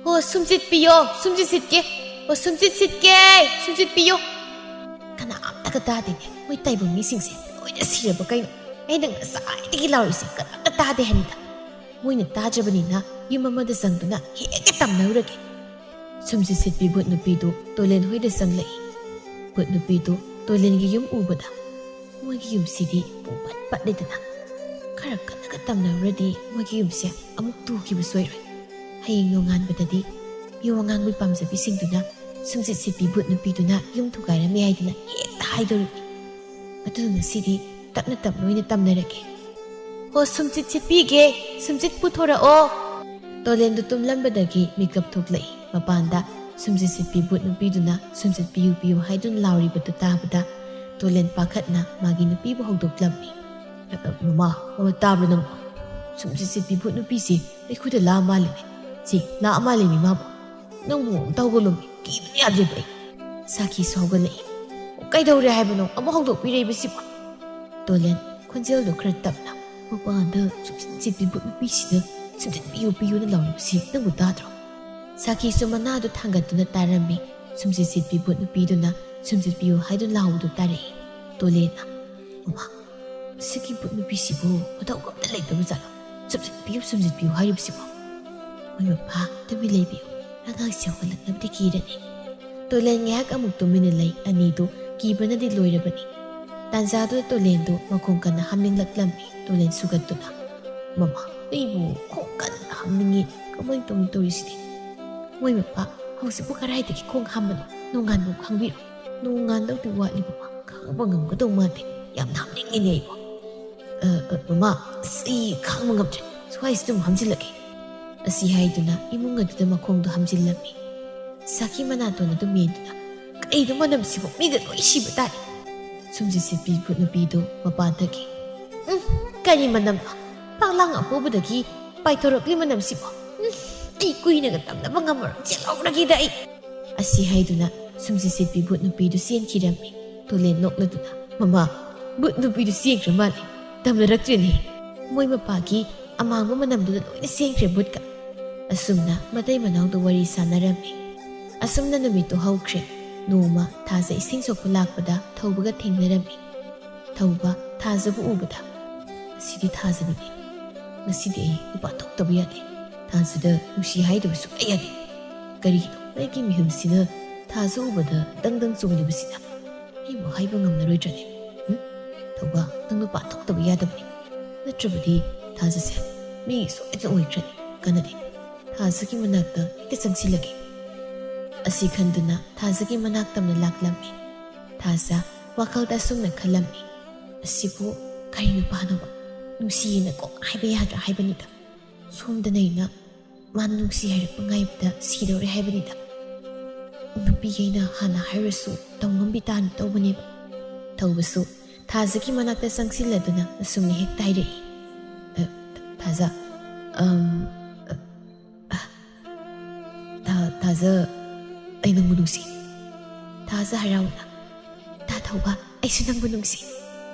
ꯍꯣ ꯁꯨꯝꯖꯤꯠꯄꯤꯌꯣ, ꯁꯨꯝꯖꯤꯠ ꯁꯤꯠꯀꯦ, ꯍꯣ ꯁꯨꯝꯖꯤꯠ ꯁꯤꯠꯀꯦ, ꯁꯨꯝꯖꯤꯠꯄꯤꯌꯣ꯫ ꯀꯅꯥꯝꯇꯒ ꯇꯥꯗꯦꯅꯦ, ꯃꯣꯏ ꯇꯥꯏꯕꯪ ꯃꯤꯁꯤꯡꯁꯦ ꯂꯣꯏꯅ ꯁꯤꯔꯕ ꯀꯩꯅꯣ? ꯑꯩꯅ ꯉꯁꯥꯏꯗꯒꯤ ꯂꯥꯎꯔꯤꯁꯦ ꯀꯅꯥꯝꯇ ꯇꯥꯗꯦ ꯍꯥꯏꯅꯤꯗ꯫ ꯃꯣꯏꯅ ꯇꯥꯗ꯭ꯔꯕꯅꯤꯅ ꯌꯨꯝ ꯑꯃꯗ ꯆꯪꯗꯨꯅ ꯍꯦꯛꯇ ꯇꯝꯅꯔꯨꯔꯒꯦ꯫ ꯁꯨꯝꯖꯤꯠ ꯁꯤꯠꯄꯤ ꯚꯨꯠ ꯅꯨꯄꯤꯗꯨ ꯇꯣꯂꯦꯟ ꯍꯣꯏꯗ ꯆꯪꯂꯛꯏ꯫ ꯚꯨꯠ ꯅꯨꯄꯤꯗꯨ ꯇꯣꯂꯦꯟꯒꯤ ꯌꯨꯝ ꯎꯕꯗ, ꯃꯣꯏꯒꯤ ꯌꯨꯝꯁꯤꯗꯤ ꯄꯨꯡꯄꯠ ꯄꯠꯂꯦꯗꯅ, ꯈꯔ ꯀꯟꯅꯒ ꯇꯝꯅꯔꯨꯔꯗꯤ ꯃꯣꯏꯒꯤ ꯌꯨꯝꯁꯦ ꯑꯃꯨꯛ ꯇꯨꯈꯤꯕ ꯁꯣꯏꯔꯣꯏ꯫ ꯍꯌꯦꯡ ꯅꯣꯡꯉꯥꯟꯕꯗꯗꯤ ꯌꯨ ꯑꯉꯥꯡꯕꯤ ꯄꯥꯝꯖꯕꯤꯁꯤꯡꯗꯨꯅ ꯁꯨꯝꯖꯤꯠ ꯁꯤꯠꯄꯤ ꯚꯨꯠ ꯅꯨꯄꯤꯗꯨꯅ ꯌꯨꯝ ꯊꯨꯒꯥꯏꯔꯝꯃꯦ ꯍꯥꯏꯗꯨꯅ ꯍꯦꯛꯇ ꯍꯥꯏꯗꯣꯔꯤꯕꯅꯤ꯫ ꯑꯗꯨꯅ ꯉꯁꯤꯗꯤ ꯇꯞꯅ ꯑꯣꯏꯅ ꯇꯝꯅꯔꯒꯦ꯫ ꯍꯣ ꯁꯨꯝꯖꯤꯠ ꯁꯤꯠꯄꯤꯒꯦ, ꯁꯨꯝꯖꯤꯠ ꯄꯨꯊꯣꯔꯛꯑꯣ꯫ ꯇꯣꯂꯦꯟꯗꯨ ꯇꯨꯝꯂꯝꯕꯗꯒꯤ ꯃꯤꯀꯞ ꯊꯣꯛꯂꯛꯏ꯫ ꯃꯄꯥꯟꯗ ꯁꯨꯝꯖꯤꯠ ꯁꯤꯠꯄꯤ ꯚꯨꯠ ꯅꯨꯄꯤꯗꯨꯅ ꯁꯨꯝꯖꯤꯠ ꯄꯤꯌꯨ ꯍꯥꯏꯗꯨꯅ ꯂꯥꯎꯔꯤꯕꯗꯨ ꯇꯥꯕꯗ ꯇꯣꯂꯦꯟ ꯄꯥꯈꯠꯅ ꯃꯥꯒꯤ ꯅꯨꯄꯤꯕꯨ ꯍꯧꯗꯣꯛꯂꯝꯃꯤ꯫ ꯃꯃꯥ ꯇꯥꯕ꯭ꯔꯣ ꯅꯪꯕꯣ? ꯁꯨꯝꯖꯤꯠ ꯁꯤꯠꯄꯤ ꯚꯨꯠ ꯅꯨꯄꯤꯁꯤ ꯑꯩꯈꯣꯏꯗ ꯂꯥꯛꯑ ꯃꯥꯜꯂꯤꯅꯦ꯫ ꯁꯤ ꯂꯥꯛꯑ ꯃꯥꯜꯂꯤꯃꯤ ꯃꯥꯕꯨ꯫ ꯅꯪꯕꯨ ꯑꯝꯇ ꯍꯧꯒꯠꯂꯣꯃꯤ, ꯀꯤꯕꯅ ꯌꯥꯗ꯭ꯔꯦꯕ ꯑꯩ꯫ ꯁꯥꯈꯤꯁꯨ ꯍꯧꯒꯠꯂꯛꯏ꯫ ꯀꯩꯗꯧꯔꯦ ꯍꯥꯏꯕꯅꯣ ꯑꯃꯨꯛ ꯍꯧꯗꯣꯛꯄꯤꯔꯛꯏꯕꯁꯤꯕꯨ? ꯇꯣꯂꯦꯟ ꯈꯣꯟꯖꯦꯜꯗꯨ ꯈꯔ ꯇꯞꯅ, ꯃꯄꯥꯟꯗ ꯁꯨꯝꯖꯤꯠ ꯁꯤꯠꯄꯤ ꯚꯨꯠ ꯅꯨꯄꯤꯁꯤꯅ ꯁꯨꯝꯖꯤꯠ ꯄꯤꯌꯨꯅ ꯂꯥꯎꯔꯤꯕꯁꯤ ꯅꯪꯕꯨ ꯇꯥꯗ꯭ꯔꯣ? ꯁꯥꯈꯤꯁꯨ ꯃꯅꯥꯗꯨ ꯊꯥꯡꯒꯠꯇꯨꯅ ꯇꯥꯔꯝꯃꯤ꯫ ꯁꯨꯝꯖꯤꯠ ꯁꯤꯠꯄꯤ ꯚꯨꯠ ꯅꯨꯄꯤꯗꯨꯅ ꯁꯨꯝꯖꯤꯠ ꯄꯤꯌꯨ ꯍꯥꯏꯗꯨꯅ ꯂꯥꯎꯕꯗꯨ ꯇꯥꯔꯛꯏ꯫ ꯇꯣꯂꯦꯟꯅ, ꯃꯃꯥ ꯁꯤꯒꯤ ꯚꯨꯠ ꯅꯨꯄꯤꯁꯤꯕꯨ ꯃꯇꯧ ꯀꯝꯇ ꯂꯩꯇꯕ ꯖꯥꯠꯂꯣ? ꯁꯨꯝꯖꯤꯠ ꯄꯤꯌꯨ ꯍꯥꯏꯔꯤꯕꯁꯤꯕꯣ? ꯃꯣꯏ ꯃꯄꯥ ꯇꯨꯃꯤꯟ ꯂꯩꯕꯤꯌꯨ, ꯑꯉꯥꯡꯁꯤ ꯍꯧꯒꯠꯂꯛꯂꯕꯗꯤ ꯀꯤꯔꯅꯤ꯫ ꯇꯣꯂꯦꯟ ꯉꯥꯏꯍꯥꯛ ꯑꯃꯨꯛ ꯇꯨꯃꯤꯟꯅ ꯂꯩ꯫ ꯑꯅꯤꯗꯨ ꯀꯤꯕꯅꯗꯤ ꯂꯣꯏꯔꯕꯅꯤ꯫ ꯇꯥꯟꯖꯥꯗꯨꯗ ꯇꯣꯂꯦꯟꯗꯨ ꯃꯈꯣꯡ ꯀꯟꯅ ꯍꯥꯝꯅꯤꯡꯂꯛꯂꯝꯃꯤ ꯇꯣꯂꯦꯟ ꯁꯨꯒꯠꯇꯨꯅ ꯃꯃꯥ ꯑꯩꯕꯨ ꯈꯣꯡ ꯀꯟꯅ ꯍꯥꯝꯅꯤꯡꯉꯤ ꯀꯃꯥꯏꯅ ꯇꯧꯅꯤ ꯇꯧꯔꯤꯁꯤꯗꯤ ꯃꯣꯏ ꯃꯄꯥ ꯍꯧꯖꯤꯛꯄꯨ ꯀꯔꯥꯏꯗꯒꯤ ꯈꯣꯡ ꯍꯥꯝꯕꯅꯣ ꯅꯣꯡꯉꯥꯟꯕ ꯈꯪꯕꯤꯔꯣ ꯅꯣꯡꯉꯥꯟꯗꯧꯗꯤ ꯋꯥꯠꯂꯤ ꯃꯃꯥ ꯈꯪꯕ ꯉꯝꯒꯗꯧ ꯃꯥꯟꯗꯦ ꯌꯥꯝ ꯍꯥꯝꯅꯤꯡꯉꯤꯅꯦ ꯑꯩꯕꯨ ꯃꯃꯥ ꯑꯁ ꯑꯩ ꯈꯥꯡꯕ ꯉꯝꯗ꯭ꯔꯦ ꯁ꯭ꯋꯥꯏꯁꯤꯗ ꯑꯃꯨꯛ ꯍꯥꯝꯖꯤꯜꯂꯒꯦ ꯑꯁꯤ ꯍꯥꯏꯗꯨꯅ ꯏꯃꯨꯡ ꯑꯗꯨꯗ ꯃꯈꯣꯡꯗꯣ ꯍꯥꯝꯖꯤꯜꯂꯝꯃꯤ ꯁꯥꯈꯤ ꯃꯅꯥꯇꯣꯟ ꯑꯗꯨ ꯃꯦꯟꯗꯨꯅ ꯀꯩꯅꯣ ꯃꯅꯝꯁꯤꯕꯨ ꯃꯤꯒ ꯂꯣꯏ ꯁꯤꯕ ꯇꯥꯔꯦ ꯁꯨꯝꯖꯤꯠ ꯁꯤꯠꯄꯤ ꯚꯨꯠ ꯅꯨꯄꯤꯗꯨ ꯃꯄꯥꯟꯗꯒꯤ ꯀꯔꯤ ꯃꯅꯝꯅꯣ ꯄꯥꯛꯂꯥꯡ ꯑꯄꯧꯕꯗꯒꯤ ꯄꯥꯏꯊꯣꯔꯛꯂꯤ ꯃꯅꯝꯁꯤꯕꯨ ꯑꯩ ꯀꯨꯏꯅꯒ ꯇꯝꯅꯕ ꯉꯝꯃꯔꯣꯏ ꯆꯦꯜꯍꯧꯔꯒꯦꯗ ꯑꯩ ꯑꯁꯤ ꯍꯥꯏꯗꯨꯅ ꯁꯨꯝꯖꯤꯠ ꯁꯤꯠꯄꯤ ꯚꯨꯠ ꯅꯨꯄꯤꯗꯨ ꯆꯦꯟꯈꯤꯔꯝꯃꯤ ꯇꯣꯂꯦꯟ ꯅꯣꯛꯂꯗꯨꯅ ꯃꯃꯥ ꯚꯨꯠ ꯅꯨꯄꯤꯗꯨ ꯆꯦꯟꯈ꯭ꯔ ꯃꯥꯜꯂꯦ ꯇꯝꯅꯔꯛꯇ꯭ꯔꯦꯅꯦ ꯃꯣꯏ ꯃꯄꯥꯒꯤ ꯑꯃꯥꯡꯕ ꯃꯅꯝꯗꯨꯗ ꯂꯣꯏꯅ ꯆꯦꯟꯈ꯭ꯔꯦ ꯚꯨꯠꯀ ꯑꯁꯨꯝꯅ ꯃꯇꯩ ꯃꯅꯥꯎꯗ ꯋꯥꯔꯤ ꯁꯥꯟꯅꯔꯝꯃꯤ ꯑꯁꯨꯝꯅ ꯅꯨꯃꯤꯠꯇꯨ ꯍꯧꯈ꯭ꯔꯦ ꯅꯣꯡꯃ ꯊꯥꯖ ꯏꯁꯤꯡ ꯁꯣꯛꯄ ꯂꯥꯛꯄꯗ ꯊꯧꯕꯒ ꯊꯦꯡꯅꯔꯝꯃꯤ ꯊꯧꯕ ꯊꯥꯖꯕꯨ ꯎꯕꯗ ꯑꯁꯤꯗꯤ ꯊꯥꯖꯅꯤꯅꯦ ꯉꯁꯤꯗꯤ ꯑꯩ ꯅꯨꯄꯥ ꯊꯣꯛꯇꯕ ꯌꯥꯗꯦ ꯊꯥꯖꯗ ꯅꯨꯡꯁꯤ ꯍꯥꯏꯗꯕ ꯁꯨꯡꯌꯥ ꯌꯥꯗꯦ ꯀꯔꯤꯒꯤꯅꯣ ꯑꯩꯒꯤ ꯃꯤꯍꯨꯜꯁꯤꯅ ꯊꯥꯖ ꯎꯕꯗ ꯗꯪ ꯆꯣꯡꯂꯤꯕꯁꯤꯅ ꯑꯩꯕꯨ ꯍꯥꯏꯕ ꯉꯝꯂꯔꯣꯏꯗ꯭ꯔꯅꯦ ꯊꯧꯕ ꯅꯪ ꯅꯨꯄꯥ ꯊꯣꯛꯇꯕ ꯌꯥꯗꯕꯅꯤ ꯅꯠꯇ꯭ꯔꯕꯗꯤ ꯊꯥꯖꯁꯦ ꯃꯤꯒꯤ ꯁꯣꯏꯗꯅ ꯑꯣꯏꯈ꯭ꯔꯅꯤ ꯀꯟꯅꯗꯤ ꯊꯥꯖꯒꯤ ꯃꯅꯥꯛꯇ ꯍꯦꯛꯇ ꯆꯪꯁꯤꯜꯂꯒꯦ ꯑꯁꯤ ꯈꯟꯗꯨꯅ ꯊꯥꯖꯒꯤ ꯃꯅꯥꯛ ꯇꯝꯅ ꯂꯥꯛꯂꯝꯃꯤ ꯊꯥꯖ ꯋꯥꯈꯜꯗ ꯑꯁꯨꯝꯅ ꯈꯜꯂꯝꯃꯤ ꯑꯁꯤꯕꯨ ꯀꯔꯤ ꯅꯨꯄꯥꯅꯣꯕ ꯅꯨꯡꯁꯤꯌꯦꯅ ꯀꯣꯛ ꯍꯥꯏꯕ ꯌꯥꯗ꯭ꯔꯥ ꯍꯥꯏꯕꯅꯤꯗ ꯁꯣꯝꯗꯅ ꯑꯩꯅ ꯃꯥꯅ ꯅꯨꯡꯁꯤ ꯍꯥꯏꯔꯛꯄ ꯉꯥꯏꯕꯗ ꯁꯤꯗꯧꯔꯦ ꯍꯥꯏꯕꯅꯤꯗ ꯅꯨꯄꯤꯈꯩꯅ ꯍꯥꯟꯅ ꯍꯥꯏꯔꯁꯨ ꯇꯧꯉꯝꯕꯤ ꯇꯥꯅ ꯇꯧꯕꯅꯦꯕ ꯊꯧꯕꯁꯨ ꯊꯥꯖꯒꯤ ꯃꯅꯥꯛꯇ ꯆꯪꯁꯤꯜꯂꯗꯨꯅ ꯑꯁꯨꯝꯅ ꯍꯦꯛꯇ ꯍꯥꯏꯔꯛꯏ ꯊꯥꯖ ꯊꯥꯖ ꯑꯩ ꯅꯪꯕꯨ ꯅꯨꯡꯁꯤ ꯊꯥꯖ ꯍꯔꯥꯎꯅ ꯊꯧꯕ ꯑꯩꯁꯨ ꯅꯪꯕꯨ ꯅꯨꯡꯁꯤ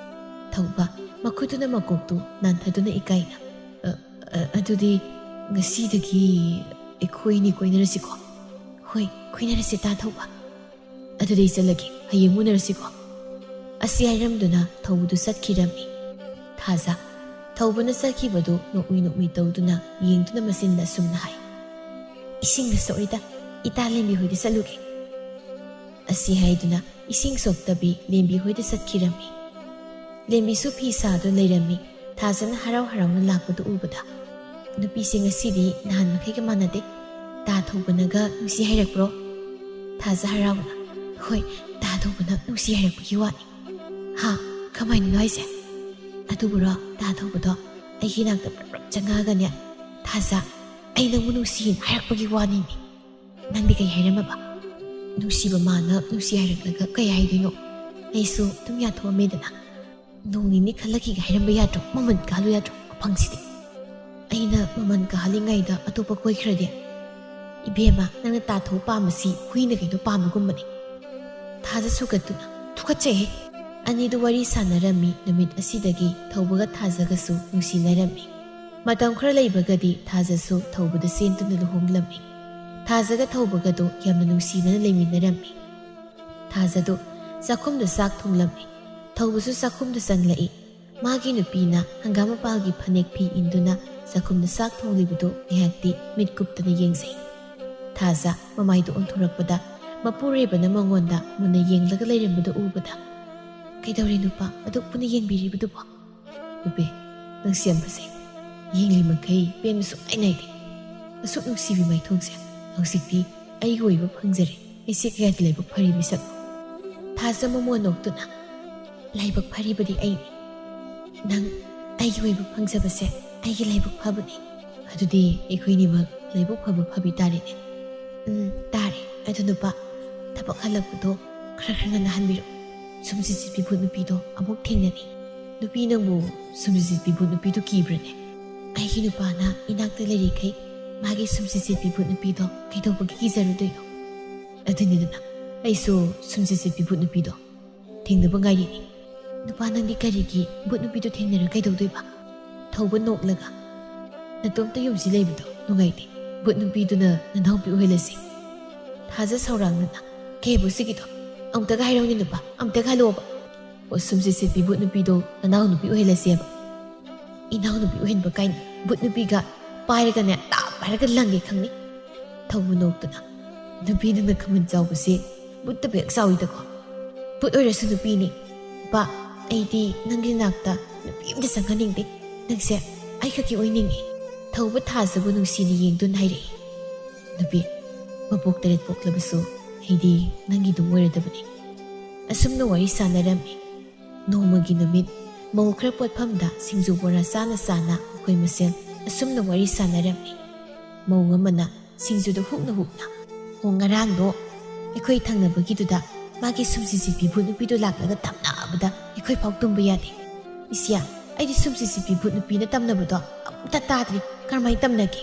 ꯊꯧꯕ ꯃꯈꯨꯠꯇꯨꯅ ꯃꯀꯣꯛꯇꯨ ꯅꯥꯟꯊꯗꯨꯅ ꯏꯀꯥꯏꯅ ꯑꯗꯨꯗꯤ ꯉꯁꯤꯗꯒꯤ ꯑꯩꯈꯣꯏꯅꯤ ꯀꯣꯏꯅꯔꯁꯤꯀꯣ ꯍꯣꯏ ꯀꯣꯏꯅꯔꯁꯤ ꯊꯧꯕ ꯑꯗꯨꯗꯤ ꯑꯩ ꯆꯠꯂꯒꯦ ꯍꯌꯦꯡ ꯎꯅꯔꯁꯤꯀꯣ ꯑꯁꯤ ꯍꯥꯏꯔꯝꯗꯨꯅ ꯊꯧꯕꯗꯨ ꯆꯠꯈꯤꯔꯝꯃꯤ ꯊꯥꯖ ꯊꯧꯕꯅ ꯆꯠꯈꯤꯕꯗꯨ ꯅꯣꯛꯃꯤ ꯇꯧꯗꯨꯅ ꯌꯦꯡꯗꯨꯅ ꯃꯆꯤꯟꯗ ꯑꯁꯨꯝꯅ ꯍꯥꯏ ꯏꯁꯤꯡꯗ ꯁꯣꯛꯏꯗ ꯏꯇꯥ ꯂꯦꯝꯕꯤ ꯍꯣꯏꯗ ꯆꯠꯂꯨꯒꯦ ꯑꯁꯤ ꯍꯥꯏꯗꯨꯅ ꯏꯁꯤꯡ ꯁꯣꯛꯇꯕꯤ ꯂꯦꯝꯕꯤ ꯍꯣꯏꯗ ꯆꯠꯈꯤꯔꯝꯃꯤ ꯂꯦꯝꯕꯤꯁꯨ ꯐꯤ ꯁꯥꯗꯨ ꯂꯩꯔꯝꯃꯤ ꯊꯥꯖꯅ ꯍꯔꯥꯎꯅ ꯂꯥꯛꯄꯗꯨ ꯎꯕꯗ ꯅꯨꯄꯤꯁꯦ ꯉꯁꯤꯗꯤ ꯅꯍꯥꯟ ꯃꯈꯩꯒ ꯃꯥꯟꯅꯗꯦ ꯇꯥ ꯊꯧꯕꯅꯒ ꯅꯨꯡꯁꯤ ꯍꯥꯏꯔꯛꯄ꯭ꯔꯣ ꯊꯥꯖ ꯍꯔꯥꯎꯅ ꯍꯣꯏ ꯇꯥ ꯊꯧꯕꯅ ꯅꯨꯡꯁꯤ ꯍꯥꯏꯔꯛꯄꯒꯤ ꯋꯥꯅꯤ ꯍꯥ ꯀꯃꯥꯏꯅꯅꯣ ꯍꯥꯏꯁꯦ ꯑꯗꯨꯕꯨꯔꯣ ꯇꯥ ꯊꯧꯕꯗꯣ ꯑꯩꯒꯤ ꯅꯥꯛꯇ ꯄ꯭ꯔꯞ ꯆꯪꯉꯛꯑꯒꯅꯦ ꯊꯥꯖ ꯑꯩ ꯅꯪꯕꯨ ꯅꯨꯡꯁꯤꯅ ꯍꯥꯏꯔꯛꯄꯒꯤ ꯋꯥꯅꯤꯅꯦ ꯅꯪꯗꯤ ꯀꯩ ꯍꯥꯏꯔꯝꯃꯕ ꯅꯨꯡꯁꯤꯕ ꯃꯥꯅ ꯅꯨꯡꯁꯤ ꯍꯥꯏꯔꯛꯂꯒ ꯀꯩ ꯍꯥꯏꯗꯣꯏꯅꯣ ꯑꯩꯁꯨ ꯑꯗꯨꯝ ꯌꯥꯊꯣꯛꯑꯝꯃꯦꯗꯅ ꯅꯣꯡ ꯅꯤꯅꯤ ꯈꯜꯂꯛꯈꯤꯒ ꯍꯥꯏꯔꯝꯕ ꯌꯥꯗ꯭ꯔꯣ ꯃꯃꯟ ꯀꯥꯍꯜꯂꯨ ꯌꯥꯗ꯭ꯔꯣ ꯃꯐꯪꯁꯤꯗꯤ ꯑꯩꯅ ꯃꯃꯟ ꯀꯥꯍꯜꯂꯤꯉꯩꯗ ꯑꯇꯣꯞꯄ ꯀꯣꯏꯈ꯭ꯔꯗꯤ ꯏꯕꯦꯝꯃ ꯅꯪꯅ ꯇꯥꯊꯣꯛ ꯄꯥꯝꯕꯁꯤ ꯍꯨꯏꯅ ꯀꯩꯅꯣ ꯄꯥꯝꯕꯒꯨꯝꯕꯅꯤ ꯊꯥꯖ ꯁꯨꯒꯠꯇꯨꯅ ꯊꯨꯀꯠꯆꯩꯍꯦ ꯑꯅꯤꯗꯨ ꯋꯥꯔꯤ ꯁꯥꯟꯅꯔꯝꯃꯤ ꯅꯨꯃꯤꯠ ꯑꯁꯤꯗꯒꯤ ꯊꯧꯕꯒ ꯊꯥꯖꯒꯁꯨ ꯅꯨꯡꯁꯤꯅꯔꯝꯃꯤ ꯃꯇꯝ ꯈꯔ ꯂꯩꯕꯒꯗꯤ ꯊꯥꯖꯁꯨ ꯊꯧꯕꯗ ꯆꯦꯟꯗꯨꯅ ꯂꯨꯍꯣꯡꯂꯝꯃꯤ ꯊꯥꯖꯒ ꯊꯧꯕꯒꯗꯣ ꯌꯥꯝꯅ ꯅꯨꯡꯁꯤꯅꯅ ꯂꯩꯃꯤꯟꯅꯔꯝꯃꯤ ꯊꯥꯖꯗꯣ ꯆꯥꯛꯈꯨꯝꯗ ꯆꯥꯛ ꯊꯣꯡꯂꯝꯃꯤ ꯊꯧꯕꯁꯨ ꯆꯥꯛꯈꯨꯝꯗ ꯆꯪꯂꯛꯏ ꯃꯥꯒꯤ ꯅꯨꯄꯤꯅ ꯍꯪꯒꯥꯝ ꯃꯄꯥꯜꯒꯤ ꯐꯅꯦꯛ ꯐꯤ ꯏꯟꯗꯨꯅ ꯆꯥꯛꯈꯨꯝꯗ ꯆꯥꯛ ꯊꯣꯡꯂꯤꯕꯗꯨ ꯉꯥꯏꯍꯥꯛꯇꯤ ꯃꯤꯠ ꯀꯨꯞꯇꯅ ꯌꯦꯡꯖꯩ ꯊꯥꯖ ꯃꯃꯥꯏꯗꯨ ꯑꯣꯟꯊꯣꯔꯛꯄꯗ ꯃꯄꯨꯔꯣꯏꯕꯅ ꯃꯉꯣꯟꯗ ꯃꯨꯟꯅ ꯌꯦꯡꯂꯒ ꯂꯩꯔꯝꯕꯗꯨ ꯎꯕꯗ ꯀꯩꯗꯧꯔꯦ ꯅꯨꯄꯥ ꯑꯗꯨꯛ ꯄꯨꯟꯅ ꯌꯦꯡꯕꯤꯔꯤꯕꯗꯨꯕꯣ ꯅꯨꯄꯤ ꯅꯪꯁꯤ ꯌꯥꯝ ꯐꯖꯩ ꯌꯦꯡꯂꯤ ꯃꯈꯩ ꯄꯦꯟꯕ ꯁꯨꯡꯅꯥꯏ ꯅꯥꯏꯗꯦ ꯑꯁꯨꯛ ꯅꯨꯡꯁꯤꯕꯤ ꯃꯥꯏꯊꯣꯡꯁꯦ ꯍꯧꯖꯤꯛꯇꯤ ꯑꯩꯒꯤ ꯑꯣꯏꯕ ꯐꯪꯖꯔꯦ ꯑꯩꯁꯦ ꯀꯌꯥꯗꯤ ꯂꯥꯏꯕꯛ ꯐꯔꯤ ꯃꯤꯁꯛꯅꯣ ꯊꯥꯖ ꯃꯃꯣꯟ ꯅꯣꯛꯇꯨꯅ ꯂꯥꯏꯕꯛ ꯐꯔꯤꯕꯗꯤ ꯑꯩꯅꯤ ꯅꯪ ꯑꯩꯒꯤ ꯑꯣꯏꯕ ꯐꯪꯖꯕꯁꯦ ꯑꯩꯒꯤ ꯂꯥꯏꯕꯛ ꯐꯕꯅꯤ ꯑꯗꯨꯗꯤ ꯑꯩꯈꯣꯏꯅꯤꯃꯛ ꯂꯥꯏꯕꯛ ꯐꯕ ꯐꯕꯤ ꯇꯥꯔꯦꯅꯦ ꯇꯥꯔꯦ ꯑꯗꯨ ꯅꯨꯄꯥ ꯊꯕꯛ ꯍꯜꯂꯛꯄꯗꯣ ꯈꯔ ꯉꯟꯅ ꯍꯟꯕꯤꯔꯣ ꯁꯨꯝꯖꯤꯠ ꯁꯤꯠꯄꯤ ꯚꯨꯠ ꯅꯨꯄꯤꯗꯣ ꯑꯃꯨꯛ ꯊꯦꯡꯅꯅꯤ ꯅꯨꯄꯤ ꯅꯪꯕꯨ ꯁꯨꯝꯖꯤꯠ ꯁꯤꯠꯄꯤ ꯚꯨꯠ ꯅꯨꯄꯤꯗꯣ ꯀꯤꯕ꯭ꯔꯅꯦ ꯑꯩꯒꯤ ꯅꯨꯄꯥꯅ ꯏꯅꯥꯛꯇ ꯂꯩꯔꯤꯈꯩ ꯃꯥꯒꯤ ꯁꯨꯝꯖꯤꯠ ꯁꯤꯠꯄꯤ ꯚꯨꯠ ꯅꯨꯄꯤꯗꯣ ꯀꯩꯗꯧꯕꯒꯤ ꯀꯤꯖꯔꯨꯗꯣꯏꯅꯣ ꯑꯗꯨꯅꯤꯗꯅ ꯑꯩꯁꯨ ꯁꯨꯝꯖꯤꯠ ꯁꯤꯠꯄꯤ ꯚꯨꯠ ꯅꯨꯄꯤꯗꯣ ꯊꯦꯡꯅꯕ ꯉꯥꯏꯔꯤꯅꯤ ꯅꯨꯄꯥ ꯅꯪꯗꯤ ꯀꯔꯤꯒꯤ ꯚꯨꯠ ꯅꯨꯄꯤꯗꯣ ꯊꯦꯡꯅꯔ ꯀꯩꯗꯧꯗꯣꯏꯕ ꯊꯧꯕ ꯅꯣꯛꯂꯒ ꯅꯇꯣꯝꯇ ꯌꯨꯝꯁꯤ ꯂꯩꯕꯗꯣ ꯅꯨꯡꯉꯥꯏꯇꯦ ꯚꯨꯠ ꯅꯨꯄꯤꯗꯨꯅ ꯅꯅꯥꯎꯄꯤ ꯑꯣꯏꯍꯜꯂꯁꯤ ꯊꯥꯖ ꯁꯧꯔꯥꯡꯅꯅ ꯀꯩꯕꯨ ꯁꯤꯒꯤꯗꯣ ꯑꯃꯨꯛꯇꯒ ꯍꯥꯏꯔꯧꯅꯦ ꯅꯨꯄꯥ ꯑꯃꯨꯛꯇꯒ ꯍꯥꯏꯂꯣꯕ ꯁꯨꯝꯖꯤꯠ ꯁꯤꯠꯄꯤ ꯚꯨꯠ ꯅꯨꯄꯤꯗꯣ ꯅꯅꯥꯎ ꯅꯨꯄꯤ ꯑꯣꯏꯍꯜꯂꯁꯦꯕ ꯏꯅꯥꯎ ꯅꯨꯄꯤ ꯑꯣꯏꯍꯟꯕ ꯀꯥꯏꯅ ꯚꯨꯠ ꯅꯨꯄꯤꯒ ꯄꯥꯏꯔꯒꯅꯦ ꯇꯥꯞ ꯄꯥꯏꯔꯒ ꯂꯪꯒꯦ ꯈꯪꯅꯤ ꯊꯧꯕ ꯅꯣꯛꯇꯨꯅ ꯅꯨꯄꯤꯗꯨꯅ ꯈꯃꯟ ꯆꯥꯎꯕꯁꯦ ꯚꯨꯠꯇ ꯕꯦꯛ ꯆꯥꯎꯏꯗꯀꯣ ꯚꯨꯠ ꯑꯣꯏꯔꯁꯨ ꯅꯨꯄꯤꯅꯤ ꯅꯨꯄꯥ ꯑꯩꯗꯤ ꯅꯪꯒꯤ ꯅꯥꯛꯇ ꯅꯨꯄꯤ ꯑꯃꯇ ꯆꯪꯍꯟꯅꯤꯡꯗꯦ ꯅꯪꯁꯦ ꯑꯩ ꯈꯛꯀꯤ ꯑꯣꯏꯅꯤꯡꯉꯤ ꯊꯧꯕ ꯊꯥꯖꯕꯨ ꯅꯨꯡꯁꯤꯅ ꯌꯦꯡꯗꯨꯅ ꯍꯥꯏꯔꯛꯏ ꯅꯨꯄꯤ ꯃꯄꯣꯛ 8 ꯄꯣꯛꯂꯕꯁꯨ ꯑꯩꯗꯤ ꯅꯪꯒꯤꯗꯨꯝ ꯑꯣꯏꯔꯗꯕꯅꯤ ꯑꯁꯨꯝꯅ ꯋꯥꯔꯤ ꯁꯥꯟꯅꯔꯝꯃꯤ ꯅꯣꯡꯃꯒꯤ ꯅꯨꯃꯤꯠ ꯃꯧ ꯈꯔ ꯄꯣꯠꯐꯝꯗ ꯁꯤꯡꯖꯨ ꯕꯣꯔꯥ ꯆꯥꯅ ꯆꯥꯅ ꯑꯩꯈꯣꯏ ꯃꯁꯦꯟ ꯑꯁꯨꯝꯅ ꯋꯥꯔꯤ ꯁꯥꯟꯅꯔꯝꯃꯤ ꯃꯧ ꯑꯃꯅ ꯁꯤꯡꯖꯨꯗ ꯍꯨꯛꯅ ꯉꯔꯥꯡꯗꯣ ꯑꯩꯈꯣꯏ ꯊꯪꯅꯕꯒꯤꯗꯨꯗ ꯃꯥꯒꯤ ꯁꯨꯝꯁꯤ ꯁꯤꯠꯄꯤ ꯚꯨꯠ ꯅꯨꯄꯤꯗꯣ ꯂꯥꯛꯂꯒ ꯇꯝꯅꯕꯗ ꯑꯩꯈꯣꯏ ꯐꯥꯎ ꯇꯨꯝꯕ ꯌꯥꯗꯦ ꯏꯁꯤꯌꯥ ꯑꯩꯗꯤ ꯁꯨꯝꯁꯤ ꯁꯤꯠꯄꯤ ꯚꯨꯠ ꯅꯨꯄꯤꯅ ꯇꯝꯅꯕꯗꯣ ꯑꯝꯇ ꯇꯥꯗ꯭ꯔꯤ ꯀꯔꯝꯍꯥꯏꯅ ꯇꯝꯅꯒꯦ